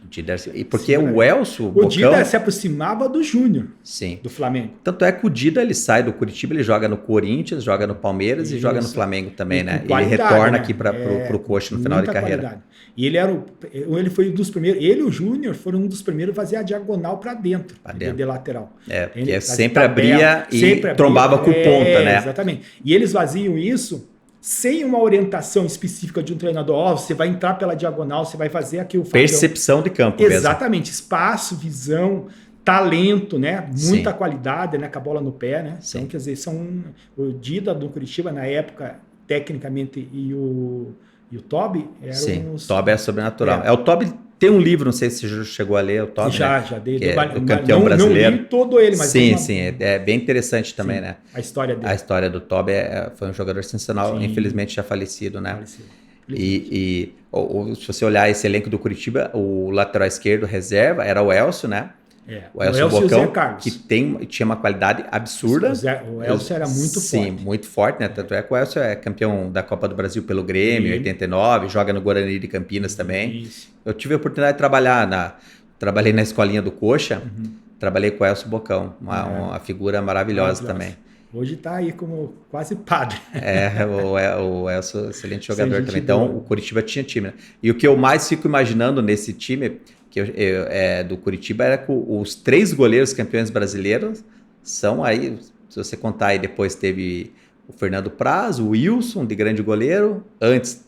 E porque o Elcio... O Dida se aproximava do Júnior. Sim. Do Flamengo. Tanto é que o Dida ele sai do Curitiba, ele joga no Corinthians, joga no Palmeiras e joga no Flamengo também, né? Ele retorna aqui para o Coxa no final de carreira. Qualidade. E ele foi um dos primeiros... Ele e o Júnior foram um dos primeiros a fazer a diagonal para dentro. De lateral. Porque sempre abria e trombava com ponta, né? Exatamente. E eles faziam isso... sem uma orientação específica de um treinador, você vai entrar pela diagonal, você vai fazer aqui o... Percepção de campo Exatamente, mesmo. Espaço, visão, talento, né? Muita qualidade, né? Com a bola no pé, né? Sim. Então, quer dizer, o Dida do Curitiba, na época, tecnicamente, e o Tobi eram Sim, o Tobi é sobrenatural. O Tobi tem um livro, não sei se você chegou a ler, o Tobi, já dei. O campeão brasileiro. Não li todo ele, mas... Sim, é bem interessante também, né? A história dele. A história do Tobi foi um jogador sensacional, infelizmente já falecido, né? E se você olhar esse elenco do Curitiba, o lateral esquerdo reserva era o Elcio, né? O Elcio Bocão, que tinha uma qualidade absurda. O Elcio era muito forte. Sim, muito forte, né? Tanto é que o Elcio é campeão da Copa do Brasil pelo Grêmio, em 89, joga no Guarani de Campinas também. Isso. Eu tive a oportunidade de trabalhei na escolinha do Coxa, trabalhei com o Elcio Bocão, uma figura maravilhosa também. Hoje está aí como quase padre. O Elcio, excelente jogador também. Então, o Curitiba tinha time, né? E o que eu mais fico imaginando nesse time... do Curitiba era que os 3 goleiros campeões brasileiros são aí, se você contar aí, depois teve o Fernando Praz, o Wilson, de grande goleiro, antes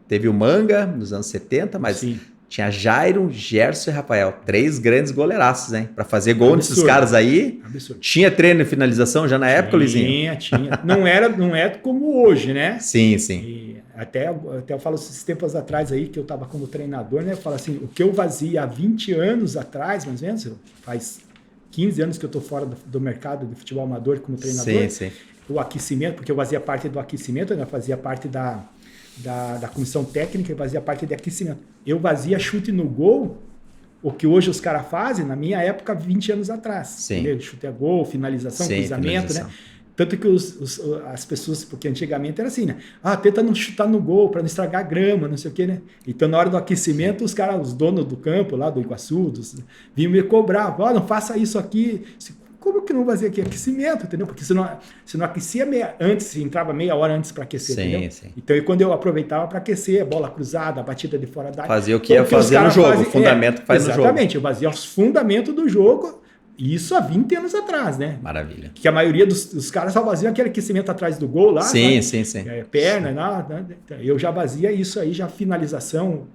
teve o Manga, nos anos 70, mas tinha Jairo, Gerson e Rafael, 3 grandes goleiraços, hein? Para fazer gol nesses caras aí. Absurdo. Tinha treino e finalização já na época, Luizinho? Tinha. Não é como hoje, né? Sim. E até eu falo esses tempos atrás aí, que eu estava como treinador, né? Eu falo assim, o que eu fazia há 20 anos atrás, mais ou menos, faz 15 anos que eu estou fora do mercado de futebol amador como treinador. Sim. O aquecimento, porque eu fazia parte do aquecimento, eu fazia parte da comissão técnica, eu fazia parte de aquecimento. Eu fazia chute no gol, o que hoje os caras fazem, na minha época, 20 anos atrás. Entendeu? Chute a gol, finalização, cruzamento, né? Tanto que as pessoas, porque antigamente era assim, né? Tenta não chutar no gol para não estragar a grama, não sei o quê, né? Então, na hora do aquecimento, os donos do campo lá do Iguaçu, vinham me cobrar. Não faça isso aqui. Como que não fazia aqui? Aquecimento, entendeu? Porque se não aquecia antes, entrava meia hora antes para aquecer, entendeu? Então, quando eu aproveitava para aquecer, a bola cruzada, a batida de fora da área. Fazia o que ia fazer no jogo, o fundamento que faz no jogo. Exatamente, eu fazia os fundamentos do jogo, isso há 20 anos atrás, né? Maravilha. Que a maioria dos caras só faziam aquele aquecimento atrás do gol lá. Sim. Perna, nada. Eu já fazia isso aí, já finalização,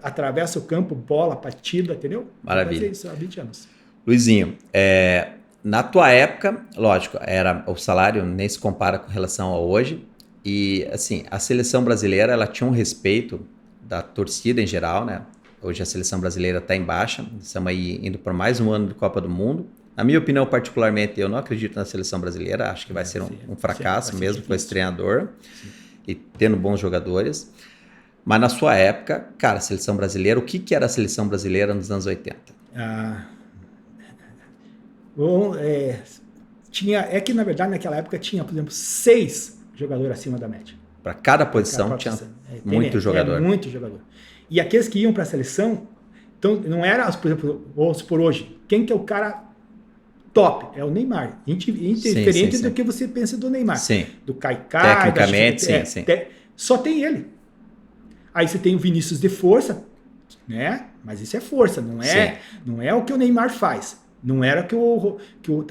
atravessa o campo, bola, batida, entendeu? Maravilha. Eu fazia isso há 20 anos. Luizinho, na tua época, lógico, o salário nem se compara com relação a hoje. E, assim, a seleção brasileira, ela tinha um respeito da torcida em geral, né? Hoje a seleção brasileira está em baixa, estamos aí indo por mais um ano de Copa do Mundo. Na minha opinião, particularmente, eu não acredito na seleção brasileira, acho que vai ser um fracasso mesmo com esse treinador. e tendo bons jogadores. Mas na sua época, cara, a seleção brasileira, o que era a seleção brasileira nos anos 80? Bom, é que, na verdade, naquela época tinha, por exemplo, 6 jogadores acima da média. Para cada posição tinha muito jogador. Muito jogador. E aqueles que iam para a seleção, então não era, por exemplo, por hoje, quem que é o cara top? É o Neymar. Diferente do que você pensa do Neymar. Sim. Do Kaká. Tecnicamente, sim. Só tem ele. Aí você tem o Vinícius de força, né? Mas isso é força, não é o que o Neymar faz. Não era que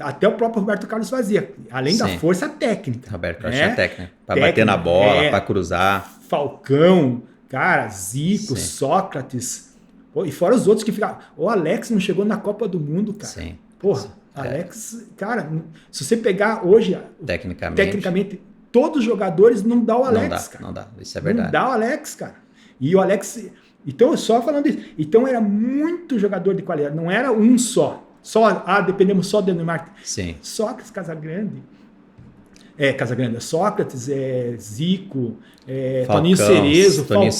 até o próprio Roberto Carlos fazia. Além da força técnica. Roberto Carlos tinha técnica. Para bater na bola, para cruzar. Falcão, cara, Zico, Sócrates. Pô, e fora os outros que ficavam. O Alex não chegou na Copa do Mundo, cara. Sim. Porra, Alex, cara, se você pegar hoje, tecnicamente, todos os jogadores não dá o Alex, cara. Não dá, isso é verdade. Não dá o Alex, cara. E o Alex. Então, só falando isso. Então, era muito jogador de qualidade, não era um só. Dependemos só do Neymar. Sim. Sócrates, Casagrande, Sócrates, Zico, Toninho Cerezo, Falcão.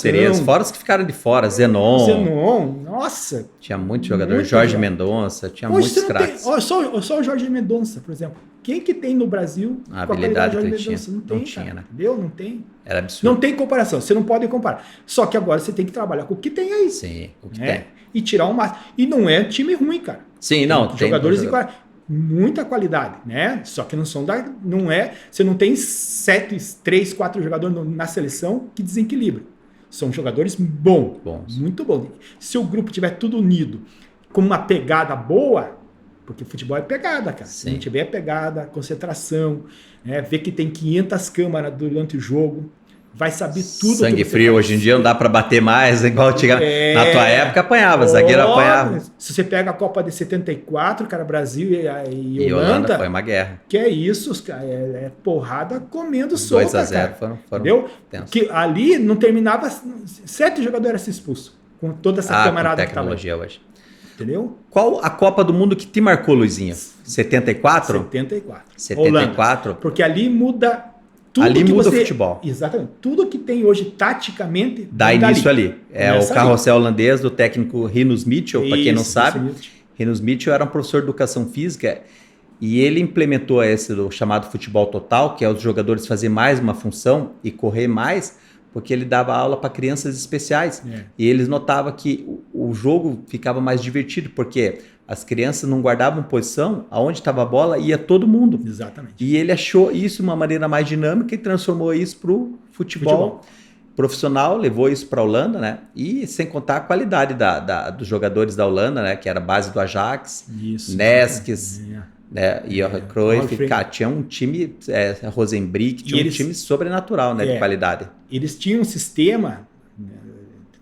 Fora os que ficaram de fora, Zenon, nossa. Tinha muito jogador, Jorge Mendonça, tinha muitos craques. Só o Jorge Mendonça, por exemplo. Quem que tem no Brasil a habilidade que ele tinha? Não tinha, né? Entendeu? Não tem. Era absurdo. Não tem comparação, você não pode comparar. Só que agora você tem que trabalhar com o que tem aí. Sim, o que tem. E tirar o máximo. E não é time ruim, cara. Sim, não. Tem jogadores de muita qualidade, né? Só que não são você não tem 3, 4 jogadores na seleção que desequilibram. São jogadores bons, muito bons. Se o grupo tiver tudo unido, com uma pegada boa, porque futebol é pegada, cara. Se não tiver pegada, concentração, ver que tem 500 câmeras durante o jogo, vai saber tudo. Sangue frio, hoje em dia não dá para bater mais, igual na tua época apanhava, zagueiro apanhava. Se você pega a Copa de 74, cara, Brasil e Holanda, foi uma guerra. Que é isso, cara, porrada comendo solta, 2-0 foram entendeu? Que ali não terminava, 7 jogadores se expulsos, com toda essa camarada que tava. Tecnologia hoje. Entendeu? Qual a Copa do Mundo que te marcou, Luizinho? 74? 74. Holanda. Porque ali muda tudo. Ali muda o futebol. Exatamente. Tudo que tem hoje taticamente dá início ali. É o carrossel holandês do técnico Rinus Michel, para quem não sabe. Rinus Michel era um professor de educação física e ele implementou esse do chamado futebol total, que é os jogadores fazer mais uma função e correr mais, porque ele dava aula para crianças especiais. E eles notavam que o jogo ficava mais divertido, porque as crianças não guardavam posição, aonde estava a bola ia todo mundo. Exatamente. E ele achou isso uma maneira mais dinâmica e transformou isso para o futebol profissional, levou isso para a Holanda, né? E sem contar a qualidade dos jogadores da Holanda, né? Que era a base do Ajax, Neskes, né? E o Cruyff, cara, tinha um time, Rosenbrick, tinha um time sobrenatural, né? De qualidade. Eles tinham um sistema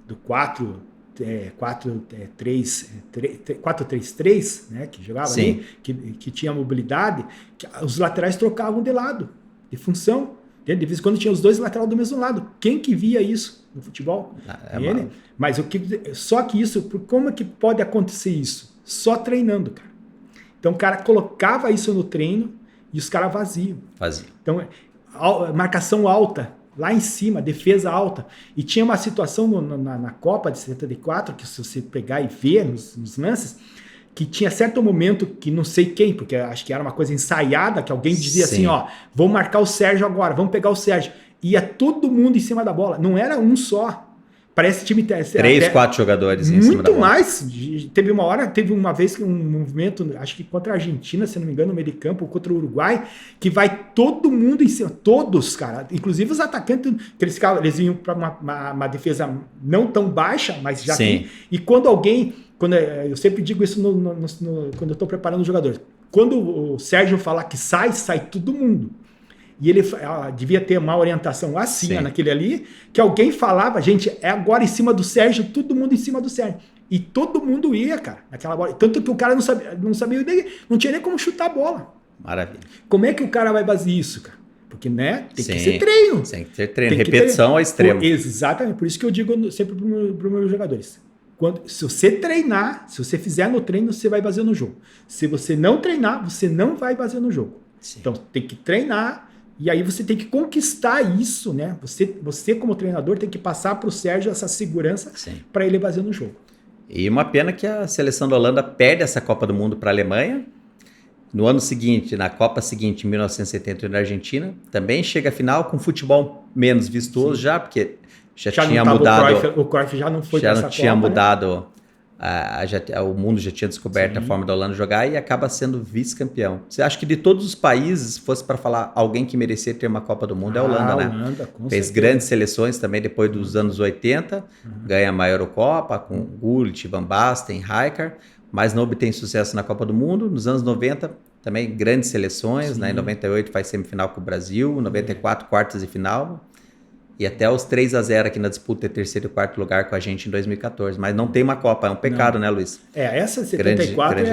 do 4-3-3, né, que jogava ali, que tinha mobilidade, que os laterais trocavam de lado, de função. De vez em quando tinha os dois laterais do mesmo lado. Quem que via isso no futebol? Mas só que isso, como é que pode acontecer isso? Só treinando, cara. Então o cara colocava isso no treino e os caras vaziam. Então, marcação alta, lá em cima, defesa alta. E tinha uma situação na Copa de 74, que se você pegar e ver nos lances, que tinha certo momento que não sei quem, porque acho que era uma coisa ensaiada, que alguém dizia assim, vamos marcar o Sérgio agora, vamos pegar o Sérgio. Ia todo mundo em cima da bola. Não era um só. Parece time... 3, 4 jogadores em cima da bola. Muito mais. Teve uma vez um movimento, acho que contra a Argentina, se não me engano, no meio de campo, contra o Uruguai, que vai todo mundo em cima. Todos, cara. Inclusive os atacantes, que eles iam para uma defesa não tão baixa, mas já tem. E quando eu sempre digo isso quando eu estou preparando os jogadores. Quando o Sérgio falar que sai todo mundo. E ele devia ter uma orientação assim, naquele ali, que alguém falava, gente, é agora em cima do Sérgio, todo mundo em cima do Sérgio. E todo mundo ia, cara, naquela bola. Tanto que o cara não sabia, não tinha nem como chutar a bola. Maravilha. Como é que o cara vai fazer isso, cara? Porque, né, tem que ser treino. Tem que ter treino, repetição ao extremo. Exatamente, por isso que eu digo sempre para os meus jogadores. Se você treinar, se você fizer no treino, você vai fazer no jogo. Se você não treinar, você não vai fazer no jogo. Então, tem que treinar, E aí você tem que conquistar isso, né? Você como treinador tem que passar para o Sérgio essa segurança para ele fazer no jogo. E uma pena que a seleção da Holanda perde essa Copa do Mundo para a Alemanha. No ano seguinte, na Copa seguinte, em 1971, na Argentina, também chega à final com futebol menos vistoso já, porque já tinha mudado. O Cruyff já não foi já nessa não tinha Copa, mudado. Né? O mundo já tinha descoberto a forma da Holanda jogar e acaba sendo vice-campeão. Você acha que de todos os países, se fosse para falar alguém que merecia ter uma Copa do Mundo, é a Holanda, né? Holanda, com Fez certeza. grandes seleções também depois dos anos 80, ganha a Eurocopa com Gullit, Van Basten, Rijkaard, mas não obtém sucesso na Copa do Mundo. Nos anos 90, também grandes seleções, né? Em 98 faz semifinal com o Brasil, 94 quartas de final. E até os 3-0 aqui na disputa de terceiro e quarto lugar com a gente em 2014. Mas não tem uma Copa, é um pecado, né, Luiz? Essa 74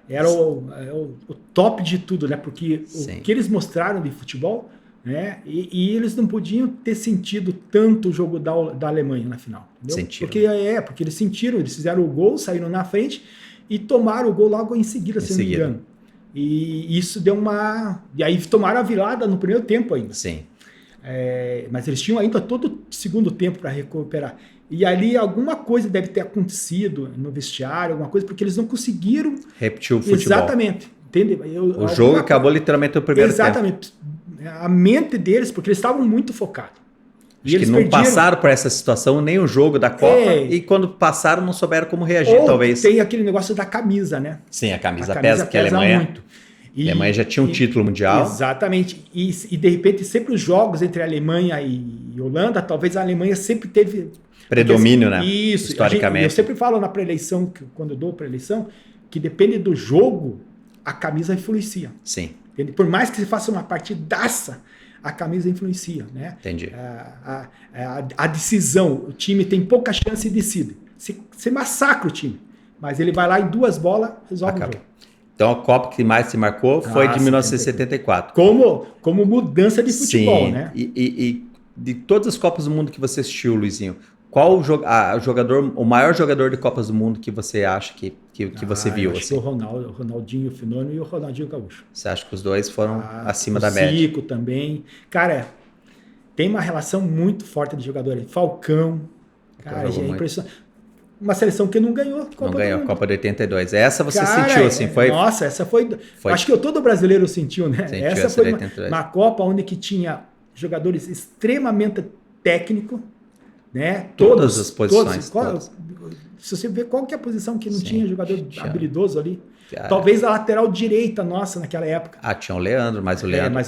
era o top de tudo, né? Porque o que eles mostraram de futebol, né? E eles não podiam ter sentido tanto o jogo da Alemanha na final. Entendeu? Sentiram. Porque eles sentiram, eles fizeram o gol, saíram na frente e tomaram o gol logo em seguida, se não me engano. E isso deu uma... E aí tomaram a virada no primeiro tempo ainda. Sim. Mas eles tinham ainda todo o segundo tempo para recuperar. E ali alguma coisa deve ter acontecido no vestiário, alguma coisa, porque eles não conseguiram... Repetir o futebol. Exatamente. Entende? O jogo acabou literalmente no primeiro tempo. Exatamente. A mente deles, porque eles estavam muito focados. Acho que não passaram por essa situação, nem o jogo da Copa, e quando passaram não souberam como reagir, talvez. Tem aquele negócio da camisa, né? Sim, a camisa pesa, porque a Alemanha... muito. A Alemanha já tinha um título mundial. Exatamente. E de repente, sempre os jogos entre a Alemanha e Holanda, talvez a Alemanha sempre teve... Predomínio, né? Isso. Historicamente. Eu sempre falo na pré-eleição, quando eu dou pré-eleição, que depende do jogo, a camisa influencia. Sim. Entende? Por mais que você faça uma partidaça, a camisa influencia, né? Entendi. A decisão, o time tem pouca chance e decide. Você massacra o time, mas ele vai lá em 2 bolas, resolve o jogo. Então a Copa que mais se marcou foi de 1974. Como mudança de futebol, né? E de todas as Copas do Mundo que você assistiu, Luizinho, qual o maior jogador de Copas do Mundo que você acha que você viu? Eu acho que o Ronaldinho Fenômeno e o Ronaldinho Gaúcho. Você acha que os dois foram acima da média? O Zico também. Cara, tem uma relação muito forte de jogadores. Falcão. Cara, é impressionante. Uma seleção que não ganhou a Copa Não ganhou a Copa de 82. Essa você sentiu, assim, foi... Nossa, essa foi... Acho que todo brasileiro sentiu, né? Sentiu essa foi uma Copa onde que tinha jogadores extremamente técnicos, né? Todas as posições. Se você ver qual que é a posição que não tinha jogador habilidoso ali. Talvez a lateral direita nossa naquela época. Tinha o Leandro, mas o Leandro...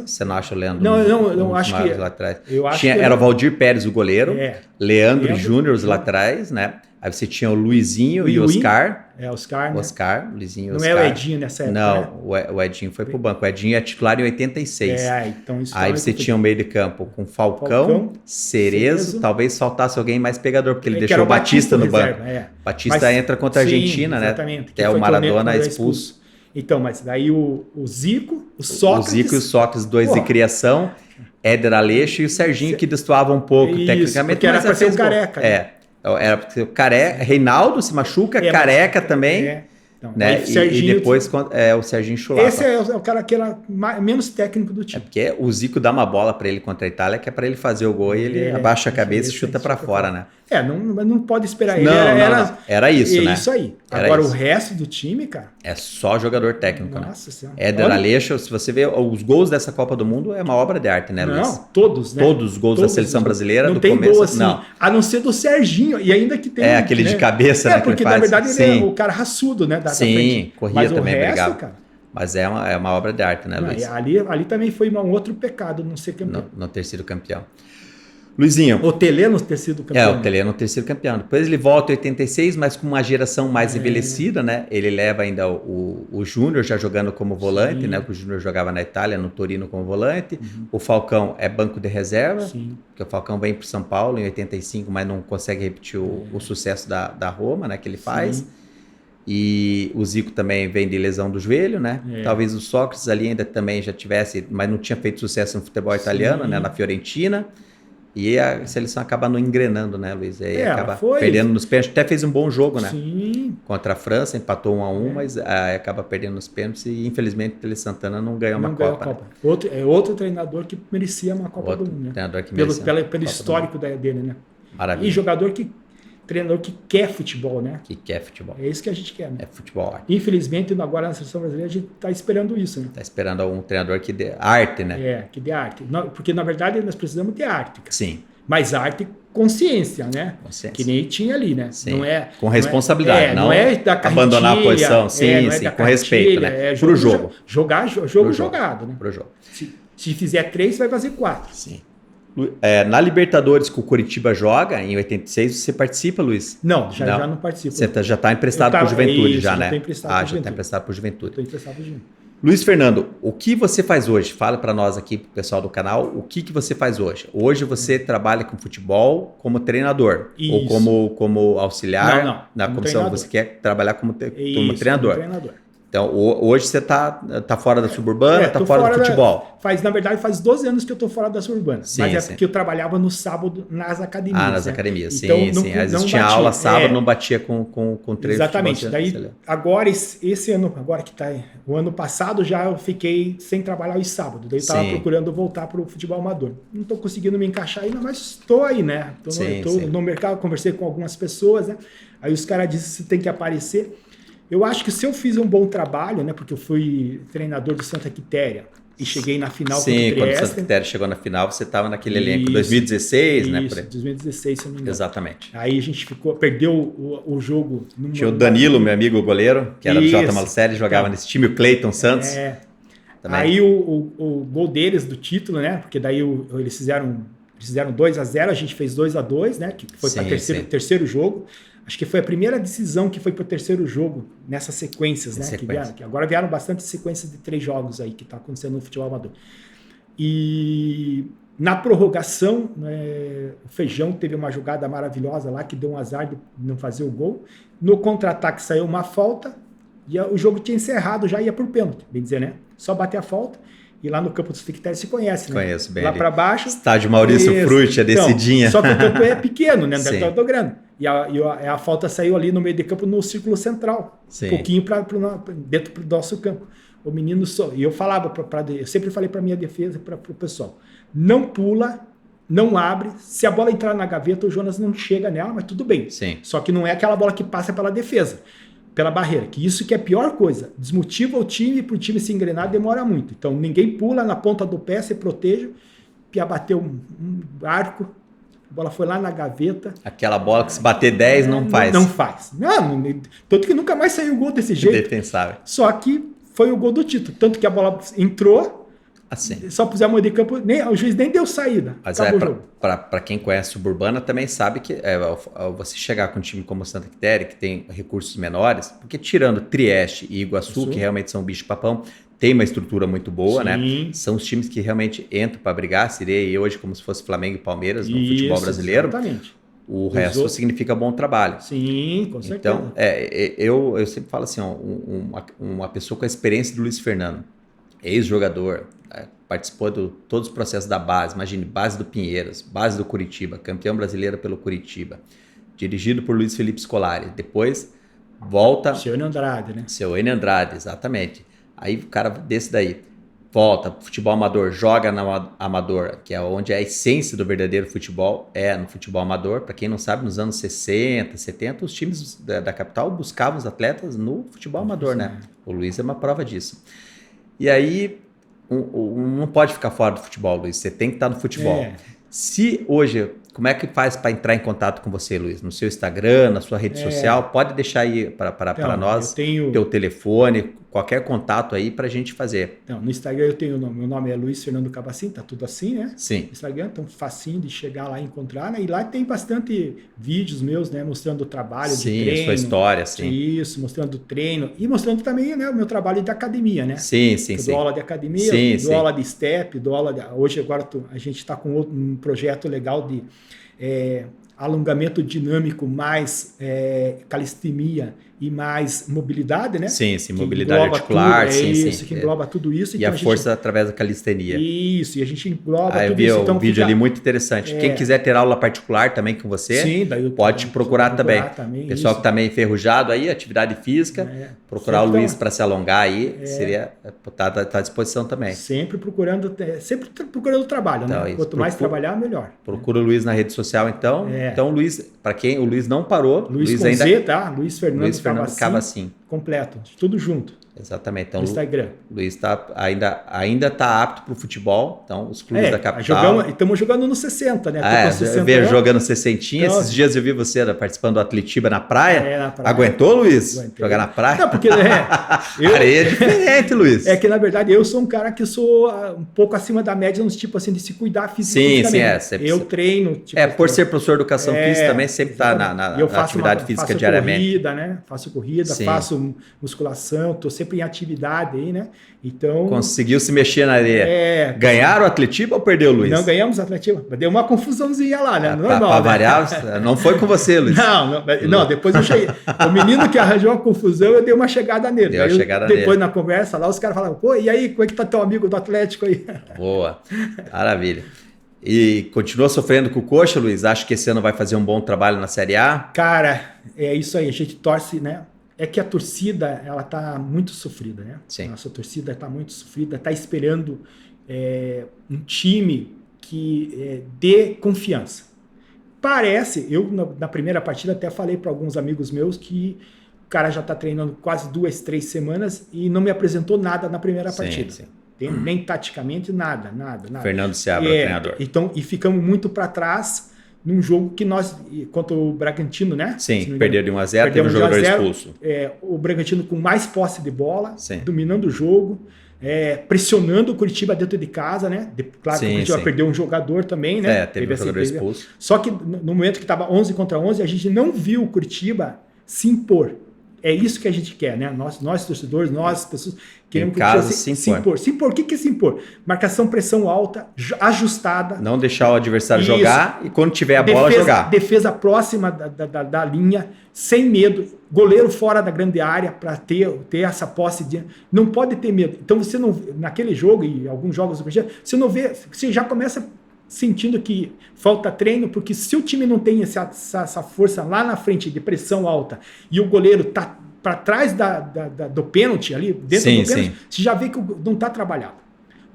Você não acha o Leandro? Não acho que... Laterais? Eu acho era o Valdir Pérez, o goleiro. Leandro Júnior, os laterais, né? Aí você tinha o Luizinho e o Oscar. Oscar, né? Oscar, Luizinho e Não Oscar. é o Edinho nessa época, Não, né? o Edinho foi pro banco. O Edinho é titular em 86. Então isso aí você tinha o meio de campo com Falcão, Cerezo, talvez faltasse alguém mais pegador, porque ele deixou o Batista no banco. Batista entra contra a Argentina, né? Até o Maradona expulso. Então, mas daí o Zico, o Sócrates... O Zico e o Sócrates, dois de criação, Éder Aleixo e o Serginho, que destoava um pouco tecnicamente. Porque era para ser o Careca. Era porque o Careca, Reinaldo se machuca, Careca também, então, né? E depois o Serginho Chulapa. Esse é o cara que era menos técnico do time. Porque o Zico dá uma bola para ele contra a Itália, que é para ele fazer o gol e ele abaixa a cabeça e chuta para fora, né? Não pode esperar ele. Era isso, né? Isso aí. Agora o resto do time, cara... É só jogador técnico, Nossa Senhora. Éder Aleixo, se você ver os gols dessa Copa do Mundo, é uma obra de arte, né, Luiz? Não, todos, né? Todos os gols da seleção brasileira não do tem começo. Gol assim, a não ser do Serginho, e ainda que tem... aquele de cabeça, né? Porque na verdade ele é o cara raçudo, né? Corria mas também, brigava. Cara, mas é uma obra de arte, né, Luiz? Ali também foi um outro pecado não ser campeão. Não ter sido campeão. Luizinho. O Telê não ter sido campeão. O Telê não ter sido campeão. Depois ele volta em 86, mas com uma geração mais envelhecida, né? Ele leva ainda o Júnior já jogando como volante, né? Porque o Júnior jogava na Itália, no Torino como volante. O Falcão é banco de reserva, porque o Falcão vem para São Paulo em 85, mas não consegue repetir o sucesso da Roma, né? Que ele faz. E o Zico também vem de lesão do joelho, né? Talvez o Sócrates ali ainda também já tivesse, mas não tinha feito sucesso no futebol italiano, né? Na Fiorentina. E a seleção acaba não engrenando, né, Luiz? Aí acaba foi. perdendo nos pênaltis. Até fez um bom jogo, né? Sim. Contra a França, empatou 1-1, mas acaba perdendo nos pênaltis e infelizmente o Tele Santana não ganhou uma Copa. Né? Outro treinador que merecia uma Copa do Mundo, né? Treinador que merecia pelo histórico dele, né? Maravilha. E treinador que quer futebol, né? Que quer futebol. É isso que a gente quer, né? É futebol. Infelizmente, agora na seleção brasileira, a gente está esperando isso, né? Está esperando um treinador que dê arte, né? Que dê arte. Porque, na verdade, nós precisamos de arte. Cara. Sim. Mas arte consciência, né? Consciência. Que nem tinha ali, né? Sim. Não é, com responsabilidade, não é da abandonar a posição. Sim, sim, com respeito, né? Pro jogo. Jogo jogado, né? Pro jogo. Se fizer 3, vai fazer 4. Sim. Na Libertadores que o Curitiba joga, em 86, você participa, Luiz? Não, já não participo. Você já está emprestado por Juventude, já, né? Já está emprestado por Juventude. Estou emprestado por Juventude. Luiz Fernando, o que você faz hoje? Fala para nós aqui, pro pessoal do canal, o que você faz hoje? Hoje você trabalha com futebol como treinador? Isso. Ou como auxiliar? Não, na comissão, treinador. Você quer trabalhar como treinador? Como treinador. Então, hoje você tá fora da Suburbana, tá fora do futebol. Na verdade, faz 12 anos que eu tô fora da Suburbana. Sim, mas porque eu trabalhava no sábado nas academias. Nas academias, então, sim. Às vezes tinha aula sábado, não batia com treino. Exatamente. Daí, agora, esse ano, agora que tá o ano passado, já eu fiquei sem trabalhar os sábados. Daí eu tava procurando voltar pro futebol amador. Não tô conseguindo me encaixar ainda, mas estou aí, né? Tô no mercado, conversei com algumas pessoas, né? Aí os caras disseram que você tem que aparecer. Eu acho que se eu fiz um bom trabalho, né, porque eu fui treinador do Santa Quitéria e cheguei na final contra o Trieste. Sim, quando o Santa Quitéria chegou na final, você estava naquele elenco 2016, né? Isso, 2016, se eu não me engano. Exatamente. Aí a gente perdeu o jogo. Tinha o Danilo, meu amigo goleiro, que era do J. Malucelli, jogava nesse time, o Cleiton Santos. Também. Aí o gol deles do título, né? Porque daí eles fizeram 2-0, a gente fez 2-2, né? Que foi para o terceiro jogo. Acho que foi a primeira decisão que foi para o terceiro jogo nessas sequências, né? Que agora vieram bastante sequências de 3 jogos aí que está acontecendo no futebol amador. E na prorrogação, o Feijão teve uma jogada maravilhosa lá que deu um azar de não fazer o gol. No contra-ataque saiu uma falta e o jogo tinha encerrado, já ia por pênalti, bem dizer, né? Só bater a falta. E lá no campo dos Fictérios se conhece, né? Conheço bem. Lá para baixo. Estádio Maurício Frutti, a descidinha. Então, só que o campo é pequeno, né? Não é tão grande. E a falta saiu ali no meio de campo, no círculo central. Sim. Um pouquinho dentro do nosso campo. O menino e eu falava, eu sempre falei para minha defesa, para o pessoal, não pula, não abre. Se a bola entrar na gaveta, o Jonas não chega nela, mas tudo bem. Sim. Só que não é aquela bola que passa pela defesa. Pela barreira, que isso que é a pior coisa, desmotiva o time, para o time se engrenar demora muito, então ninguém pula na ponta do pé, se proteja, Pia bateu um arco, a bola foi lá na gaveta. Aquela bola que se bater 10 não faz. Não faz, tanto que nunca mais saiu gol desse jeito. Defensável. Só que foi o gol do título, tanto que a bola entrou, assim. Só pusemos de campo, o juiz nem deu saída. Mas para quem conhece Suburbana também sabe que você chegar com um time como o Santa Quitéria, que tem recursos menores, porque tirando Trieste e Iguaçu, que realmente são bicho-papão, tem uma estrutura muito boa, né? São os times que realmente entram para brigar, seria hoje como se fosse Flamengo e Palmeiras no futebol brasileiro. Exatamente. O resto significa bom trabalho. Sim, com certeza. Então, eu sempre falo assim, uma pessoa com a experiência do Luiz Fernando, ex-jogador, participou de todos os processos da base, imagine, base do Pinheiros, base do Curitiba, campeão brasileiro pelo Curitiba, dirigido por Luiz Felipe Scolari, depois volta... Seu Enio Andrade, né? Seu Enio Andrade, exatamente. Aí o cara desse daí, volta pro futebol amador, joga na amador, que é onde a essência do verdadeiro futebol no futebol amador. Para quem não sabe, nos anos 60, 70, os times da capital buscavam os atletas no futebol amador, né? O Luiz é uma prova disso. E aí... não pode ficar fora do futebol, Luiz. Você tem que estar no futebol. Se hoje, como é que faz para entrar em contato com você, Luiz? No seu Instagram, na sua rede social? Pode deixar aí para nós teu telefone, qualquer contato aí para a gente fazer. Então, no Instagram eu tenho meu nome é Luiz Fernando Cavacin, tá tudo assim, né? Sim. Instagram, então facinho de chegar lá e encontrar, né? E lá tem bastante vídeos meus, né? Mostrando o trabalho de treino. Sim, a sua história, sim. Isso, mostrando o treino e mostrando também, né, o meu trabalho de academia, né? Sim. Eu dou aula de academia, dou aula de step, dou aula de... Hoje, agora, a gente está com um projeto legal alongamento dinâmico mais calistenia e mais mobilidade, né? Sim, mobilidade articular. Tudo, isso, que engloba tudo isso. E então a força através da calistenia. Isso, e a gente engloba tudo eu vi isso. Então, um vídeo ali muito interessante. Quem quiser ter aula particular também com você, sim, daí pode procurar também. Pessoal isso. que está meio enferrujado aí, atividade física, procurar o Luiz para se alongar aí, tá à disposição também. Sempre procurando trabalho, então, né? Quanto mais trabalhar, melhor. Procura o Luiz na rede social, então. Então, Luiz, para quem o Luiz não parou, Luiz ainda Z, tá? Luiz Fernando Cavacin. Completo, tudo junto. Exatamente. Então, no Instagram. Luiz ainda está apto para o futebol. Então, os clubes da capital. Estamos jogando no 60, né? Eu vejo jogando 60. Então, esses dias eu vi você participando do Atletiba na praia. Na praia. Aguentou, Luiz? Aguentei. Jogar na praia? Não, porque areia é diferente, Luiz. É que, na verdade, eu sou um cara que sou um pouco acima da média, nos tipo assim, de se cuidar fisicamente. Sim, eu treino. Por ser professor de educação física também, sempre está na atividade física diariamente. Corrida, né? Faço corrida, faço musculação, estou sempre em atividade aí, né? Então... Conseguiu se mexer na areia. Ganharam o Atletiba ou perdeu, Luiz? Não ganhamos o Atletiba. Deu uma confusãozinha lá, né? Normal. Para variar, não foi com você, Luiz. Não, depois eu cheguei. O menino que arranjou a confusão, eu dei uma chegada nele. Depois na conversa lá, os caras falavam, pô, e aí, como é que tá teu amigo do Atlético aí? Boa, maravilha. E continua sofrendo com o Coxa, Luiz? Acho que esse ano vai fazer um bom trabalho na Série A? Cara, é isso aí. A gente torce, né? É que a torcida, ela tá muito sofrida, né? Sim. Nossa torcida está muito sofrida, está esperando um time que dê confiança. Parece, eu na primeira partida até falei para alguns amigos meus que o cara já está treinando quase 2, 3 semanas e não me apresentou nada na primeira partida. Sim. Nem taticamente, nada. Fernando Seabra, treinador. Então, e ficamos muito para trás num jogo que nós, contra o Bragantino, né? Sim, perdeu de 1-0, teve um jogador expulso. O Bragantino com mais posse de bola, sim, dominando o jogo, pressionando o Curitiba dentro de casa, né? Claro que o Curitiba perdeu um jogador também, né? Teve um jogador expulso. Só que no momento que estava 11 contra 11, a gente não viu o Curitiba se impor. É isso que a gente quer, né? Nós torcedores, nós pessoas queremos se impor. Se impor. O que é se impor? Marcação, pressão alta, ajustada. Não deixar o adversário jogar e quando tiver a bola jogar. Defesa próxima da linha, sem medo. Goleiro fora da grande área para ter essa posse de... Não pode ter medo. Então você não... Naquele jogo e alguns jogos do Curitiba, você não vê... Você já começa sentindo que falta treino, porque se o time não tem essa força lá na frente de pressão alta e o goleiro tá para trás do pênalti ali, dentro do pênalti, você já vê que não tá trabalhado.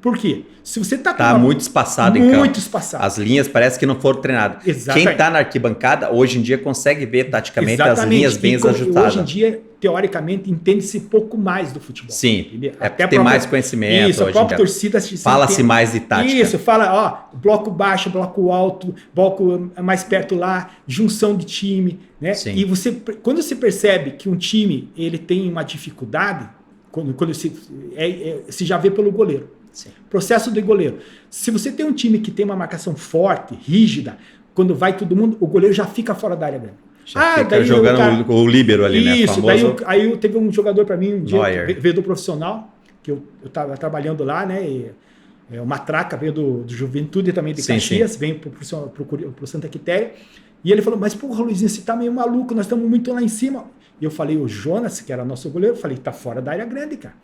Por quê? Se você tá muito espaçado em campo. Muito espaçado. As linhas parece que não foram treinadas. Exatamente. Quem tá na arquibancada, hoje em dia, consegue ver taticamente as linhas bem ajustadas. Hoje em dia, teoricamente, entende-se pouco mais do futebol. Sim, tem mais conhecimento. Isso, a própria torcida... Fala-se mais de tática. Isso, fala, bloco baixo, bloco alto, bloco mais perto lá, junção de time, né? Sim. E quando você percebe que um time ele tem uma dificuldade, quando você já vê pelo goleiro. Sim. Processo do goleiro. Se você tem um time que tem uma marcação forte, rígida, quando vai todo mundo, o goleiro já fica fora da área grande. Já fica jogando o líbero ali, né? Isso, aí teve um jogador para mim, um dia, veio do profissional, que eu estava trabalhando lá, né? O Matraca veio do Juventude também de Caxias, veio pro Santa Quitéria, e ele falou, mas porra, Luizinho, você tá meio maluco, nós estamos muito lá em cima. E eu falei, o Jonas, que era nosso goleiro, eu falei, tá fora da área grande, cara.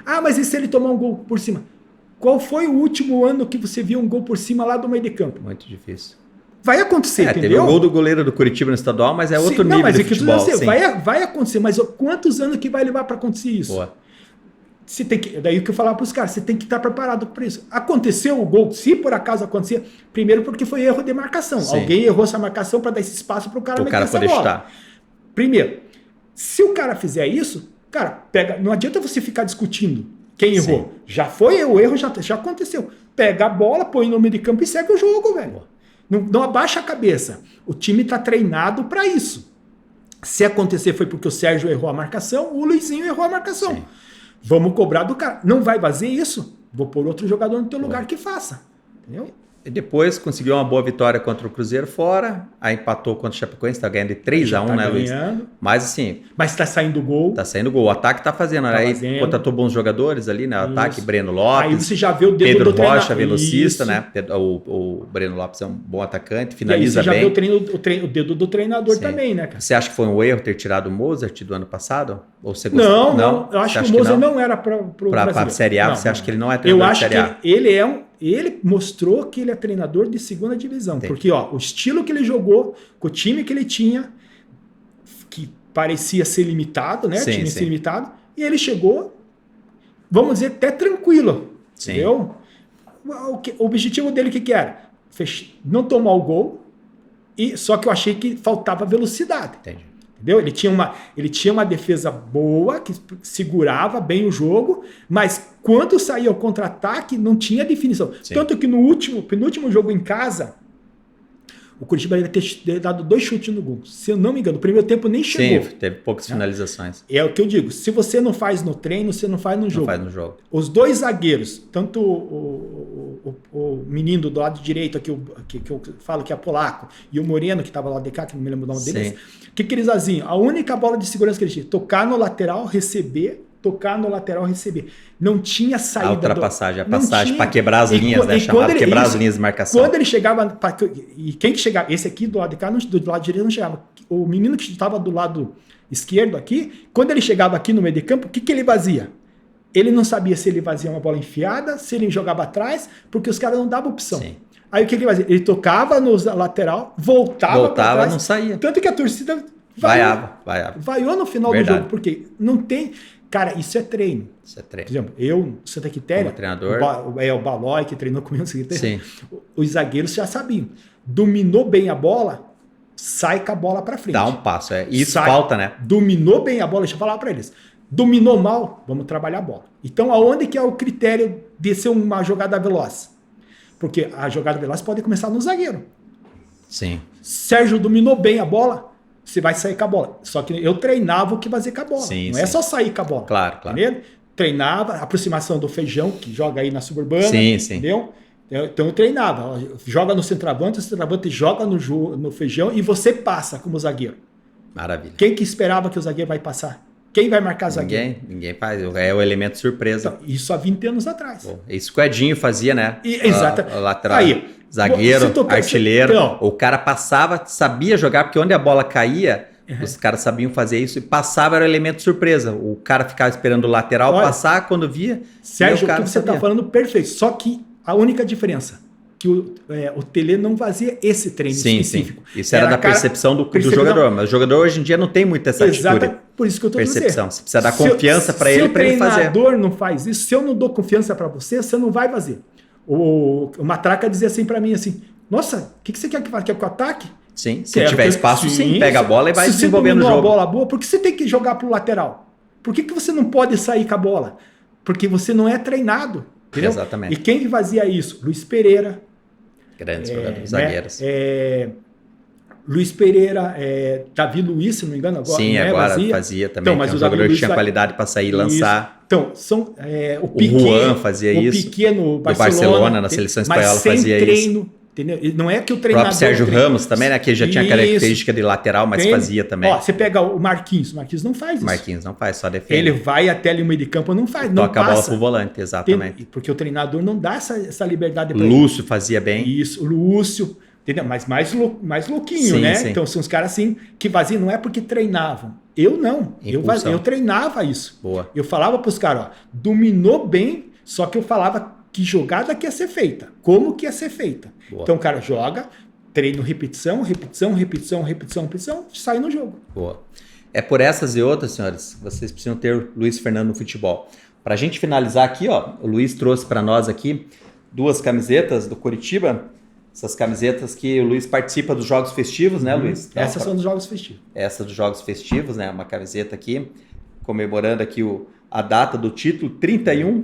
Ah, mas e se ele tomar um gol por cima? Qual foi o último ano que você viu um gol por cima lá do meio de campo? Muito difícil. Vai acontecer, entendeu? Teve o gol do goleiro do Curitiba no estadual, mas é outro nível de futebol. Vai acontecer, mas quantos anos que vai levar para acontecer isso? Boa. Você tem que, daí o que eu falava para os caras, você tem que estar preparado para isso. Aconteceu o gol, se por acaso acontecer, primeiro porque foi erro de marcação. Sim. Alguém errou essa marcação para dar esse espaço para o cara meter essa poder bola. chutar. Primeiro, se o cara fizer isso, cara, não adianta você ficar discutindo quem errou. Sim. Já foi, o erro já aconteceu. Pega a bola, põe no meio de campo e segue o jogo, velho. Não abaixa a cabeça. O time está treinado para isso. Se acontecer foi porque o Sérgio errou a marcação, o Luizinho errou a marcação. Sim. Vamos cobrar do cara. Não vai fazer isso? Vou pôr outro jogador no teu lugar que faça. Entendeu? E depois conseguiu uma boa vitória contra o Cruzeiro fora, aí empatou contra o Chapecoense, tá ganhando de 3-1, né, Luiz? Mas assim... Mas tá saindo gol. Tá saindo gol. O ataque tá fazendo. Aí contratou bons jogadores ali, né? O ataque, Breno Lopes. Aí você já vê o dedo Pedro do Rocha, velocista, né? O Breno Lopes é um bom atacante, finaliza bem. E aí você já vê o dedo do treinador também, né, cara? Você acha que foi um erro ter tirado o Mozart do ano passado? Ou você não. Eu acho que o Mozart não era para a Série A. Você acha que ele não é treinador de Série A? Eu acho que ele mostrou que ele é treinador de segunda divisão. Entendi. Porque o estilo que ele jogou, com o time que ele tinha, que parecia ser limitado, né? Time ser limitado. E ele chegou, vamos dizer, até tranquilo. Sim. Entendeu? O objetivo dele, o que era? Não tomar o gol, só que eu achei que faltava velocidade. Entendi. Entendeu? Ele tinha uma defesa boa, que segurava bem o jogo, mas quando saía o contra-ataque, não tinha definição. Sim. Tanto que no penúltimo jogo em casa, o Curitiba deve ter dado 2 chutes no gol. Se eu não me engano, o primeiro tempo nem chegou. Sim, teve poucas finalizações. É o que eu digo. Se você não faz no treino, você não faz no jogo. Não faz no jogo. Os 2 zagueiros, tanto o menino do lado direito, aqui, que eu falo que é polaco, e o Moreno, que estava lá de cá, que não me lembro o nome deles, o que eles faziam? A única bola de segurança que eles tinham, tocar no lateral, receber, Não tinha saída. A ultrapassagem, a passagem para quebrar as linhas, né? Chamado quebrar as linhas de marcação. Quando ele chegava, e quem que chegava? Esse aqui do lado de cá, do lado direito não chegava. O menino que estava do lado esquerdo aqui, quando ele chegava aqui no meio de campo, o que ele fazia? Ele não sabia se ele fazia uma bola enfiada, se ele jogava atrás, porque os caras não davam opção. Sim. Aí o que ele fazia? Ele tocava no lateral, voltava para trás, não saía. Tanto que a torcida vaiou no final do jogo, porque não tem... Cara, isso é treino. Isso é treino. Por exemplo, eu, Santa Quitéria, treinador, o Balói, que treinou comigo, os zagueiros já sabiam. Dominou bem a bola, sai com a bola para frente. Dá um passo, isso falta, né? Dominou bem a bola, deixa eu falar para eles. Dominou mal, vamos trabalhar a bola. Então, aonde que é o critério de ser uma jogada veloz? Porque a jogada veloz pode começar no zagueiro. Sim. Sérgio dominou bem a bola, você vai sair com a bola. Só que eu treinava o que fazer com a bola. Sim, não é só sair com a bola. Claro. Entendeu? Treinava, aproximação do Feijão, que joga aí na Suburbana. Sim. Entendeu? Então eu treinava. Joga no centroavante, o centroavante joga no Feijão e você passa como zagueiro. Maravilha. Quem que esperava que o zagueiro vai passar? Quem vai marcar zagueiro? Ninguém faz. É o elemento surpresa. Então, isso há 20 anos atrás. Bom, isso que o Edinho fazia, né? Exato. Lateral. Aí, zagueiro, artilheiro. Então, o cara passava, sabia jogar, porque onde a bola caía, os caras sabiam fazer isso e passava, era o elemento surpresa. O cara ficava esperando o lateral passar, quando via... Sérgio, o que você está falando, perfeito. Só que a única diferença, que o Tele não fazia esse treino específico. Sim. Isso era da percepção do jogador. Mas o jogador hoje em dia não tem muita essa atitude. Por isso que eu estou dizendo. Percepção. Você precisa dar confiança para ele fazer. Se o treinador não faz isso, se eu não dou confiança para você, você não vai fazer. O Matraca dizia assim para mim, assim, nossa, o que você quer que faça? Quer que eu ataque? Sim, se tiver espaço, sim, pega a bola e vai desenvolvendo o jogo. Se você dominou a bola boa, por que você tem que jogar para o lateral? Por que você não pode sair com a bola? Porque você não é treinado. Entendeu? Exatamente. E quem fazia isso? Luiz Pereira. Grandes jogadores, zagueiros. Luiz Pereira, Davi Luiz, se não me engano, agora. Sim, agora fazia também. Então, mas o jogador tinha qualidade para sair e lançar. Então, o Juan fazia isso. O Piquet no Barcelona, na seleção espanhola, fazia treino, isso. Entendeu? Não é que o treinador... O próprio Sérgio Ramos também, né? Que já tinha característica de lateral, mas fazia também. Você pega o Marquinhos. O Marquinhos não faz isso. Marquinhos não faz, só defende. Ele vai até ali no meio de campo, não faz. Não toca a bola pro volante, exatamente. Porque o treinador não dá essa liberdade para ele. Lúcio fazia bem. Isso, Lúcio... Entendeu? Mas mais louquinho, né? Sim. Então são os caras assim que faziam, não é porque treinavam. Eu não. Eu treinava isso. Boa. Eu falava para os caras, dominou bem, só que eu falava que jogada que ia ser feita, como que ia ser feita. Boa. Então o cara joga, treino, repetição, sai no jogo. Boa. É por essas e outras, senhores, vocês precisam ter o Luiz Fernando no futebol. Para a gente finalizar aqui, o Luiz trouxe para nós aqui 2 camisetas do Curitiba. Essas camisetas que o Luiz participa dos Jogos Festivos, né, Luiz? Então, essas são dos Jogos Festivos. Essa dos Jogos Festivos, né? Uma camiseta aqui, comemorando aqui a data do título, 31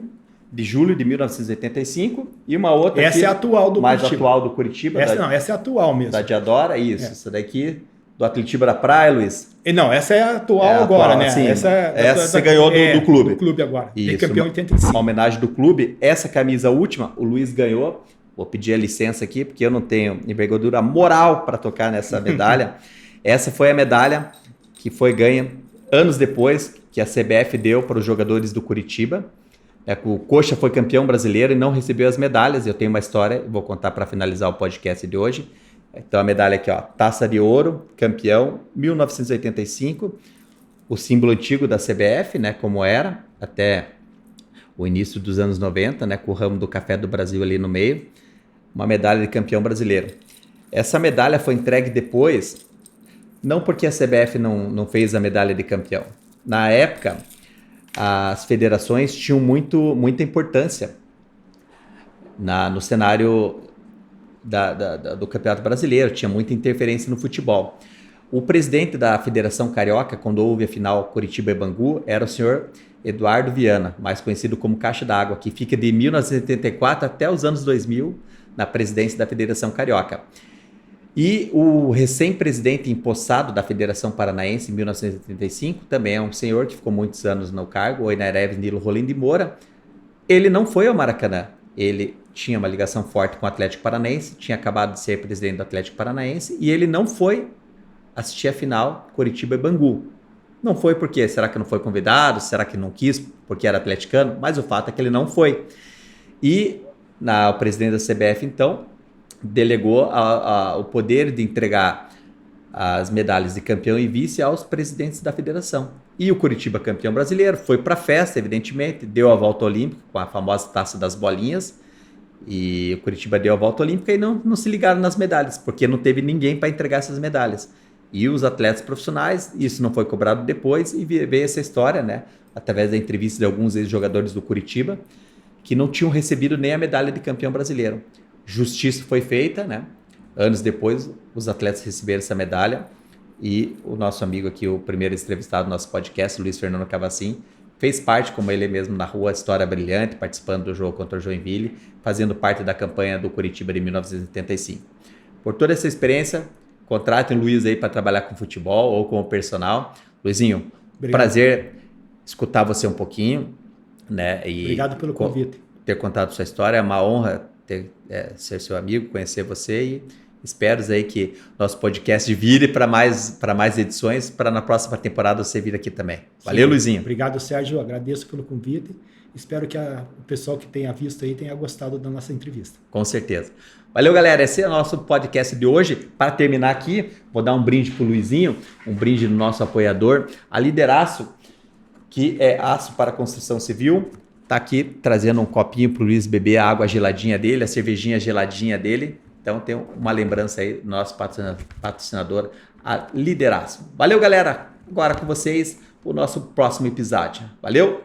de julho de 1985. E uma outra essa aqui, é a atual do mais Curitiba. Atual do Curitiba. Essa é a atual mesmo. Da Diadora, isso. Essa daqui, do Atletiba da Praia, Luiz. Não, essa é a atual agora, né? Sim. Essa você ganhou do clube. Do clube agora. Isso, campeão 85. Uma homenagem do clube. Essa camisa última, o Luiz ganhou Vou pedir a licença aqui, porque eu não tenho envergadura moral para tocar nessa medalha. Essa foi a medalha que foi ganha anos depois, que a CBF deu para os jogadores do Curitiba. O Coxa foi campeão brasileiro e não recebeu as medalhas. Eu tenho uma história, vou contar para finalizar o podcast de hoje. Então a medalha aqui, ó, Taça de Ouro, campeão, 1985. O símbolo antigo da CBF, né, como era, até o início dos anos 90, né, com o ramo do café do Brasil ali no meio. Uma medalha de campeão brasileiro. Essa medalha foi entregue depois, não porque a CBF não fez a medalha de campeão. Na época, as federações tinham muita importância no cenário do Campeonato Brasileiro, tinha muita interferência no futebol. O presidente da Federação Carioca, quando houve a final Curitiba e Bangu, era o senhor Eduardo Viana, mais conhecido como Caixa d'Água, que fica de 1984 até os anos 2000 na presidência da Federação Carioca. E o recém-presidente empossado da Federação Paranaense, em 1985, também é um senhor que ficou muitos anos no cargo, o Oinarev Nilo Rolim de Moura. Ele não foi ao Maracanã. Ele tinha uma ligação forte com o Atlético Paranaense, tinha acabado de ser presidente do Atlético Paranaense, e ele não foi assistir a final Curitiba e Bangu. Não foi porque, será que não foi convidado? Será que não quis porque era atleticano? Mas o fato é que ele não foi. E o presidente da CBF, então, delegou o poder de entregar as medalhas de campeão e vice aos presidentes da federação. E o Curitiba, campeão brasileiro, foi para a festa, evidentemente, deu a volta olímpica com a famosa taça das bolinhas, e o Curitiba deu a volta olímpica e não se ligaram nas medalhas, porque não teve ninguém para entregar essas medalhas. E os atletas profissionais, isso não foi cobrado depois, e veio essa história, né, através da entrevista de alguns ex-jogadores do Curitiba, que não tinham recebido nem a medalha de campeão brasileiro. Justiça foi feita, né? Anos depois, os atletas receberam essa medalha, e o nosso amigo aqui, o primeiro entrevistado do nosso podcast, Luiz Fernando Cavacin, fez parte, como ele mesmo narrou, a história brilhante, participando do jogo contra o Joinville, fazendo parte da campanha do Curitiba de 1985. Por toda essa experiência, contratem o Luiz aí para trabalhar com futebol ou com o personal. Luizinho, obrigado. Prazer escutar você um pouquinho, né? E obrigado pelo convite. Ter contado sua história, é uma honra ser seu amigo, conhecer você, e espero aí que nosso podcast vire para mais edições, para na próxima temporada você vir aqui também. Valeu, sim. Luizinho. Obrigado, Sérgio. Agradeço pelo convite. Espero que o pessoal que tenha visto aí tenha gostado da nossa entrevista. Com certeza. Valeu, galera. Esse é o nosso podcast de hoje. Para terminar aqui, vou dar um brinde para o Luizinho, um brinde do nosso apoiador, a Lideraço, que é aço para construção civil. Tá aqui trazendo um copinho para o Luiz beber a água geladinha dele, a cervejinha geladinha dele. Então tem uma lembrança aí do nosso patrocinador, a Lideraço. Valeu, galera. Agora com vocês o nosso próximo episódio. Valeu!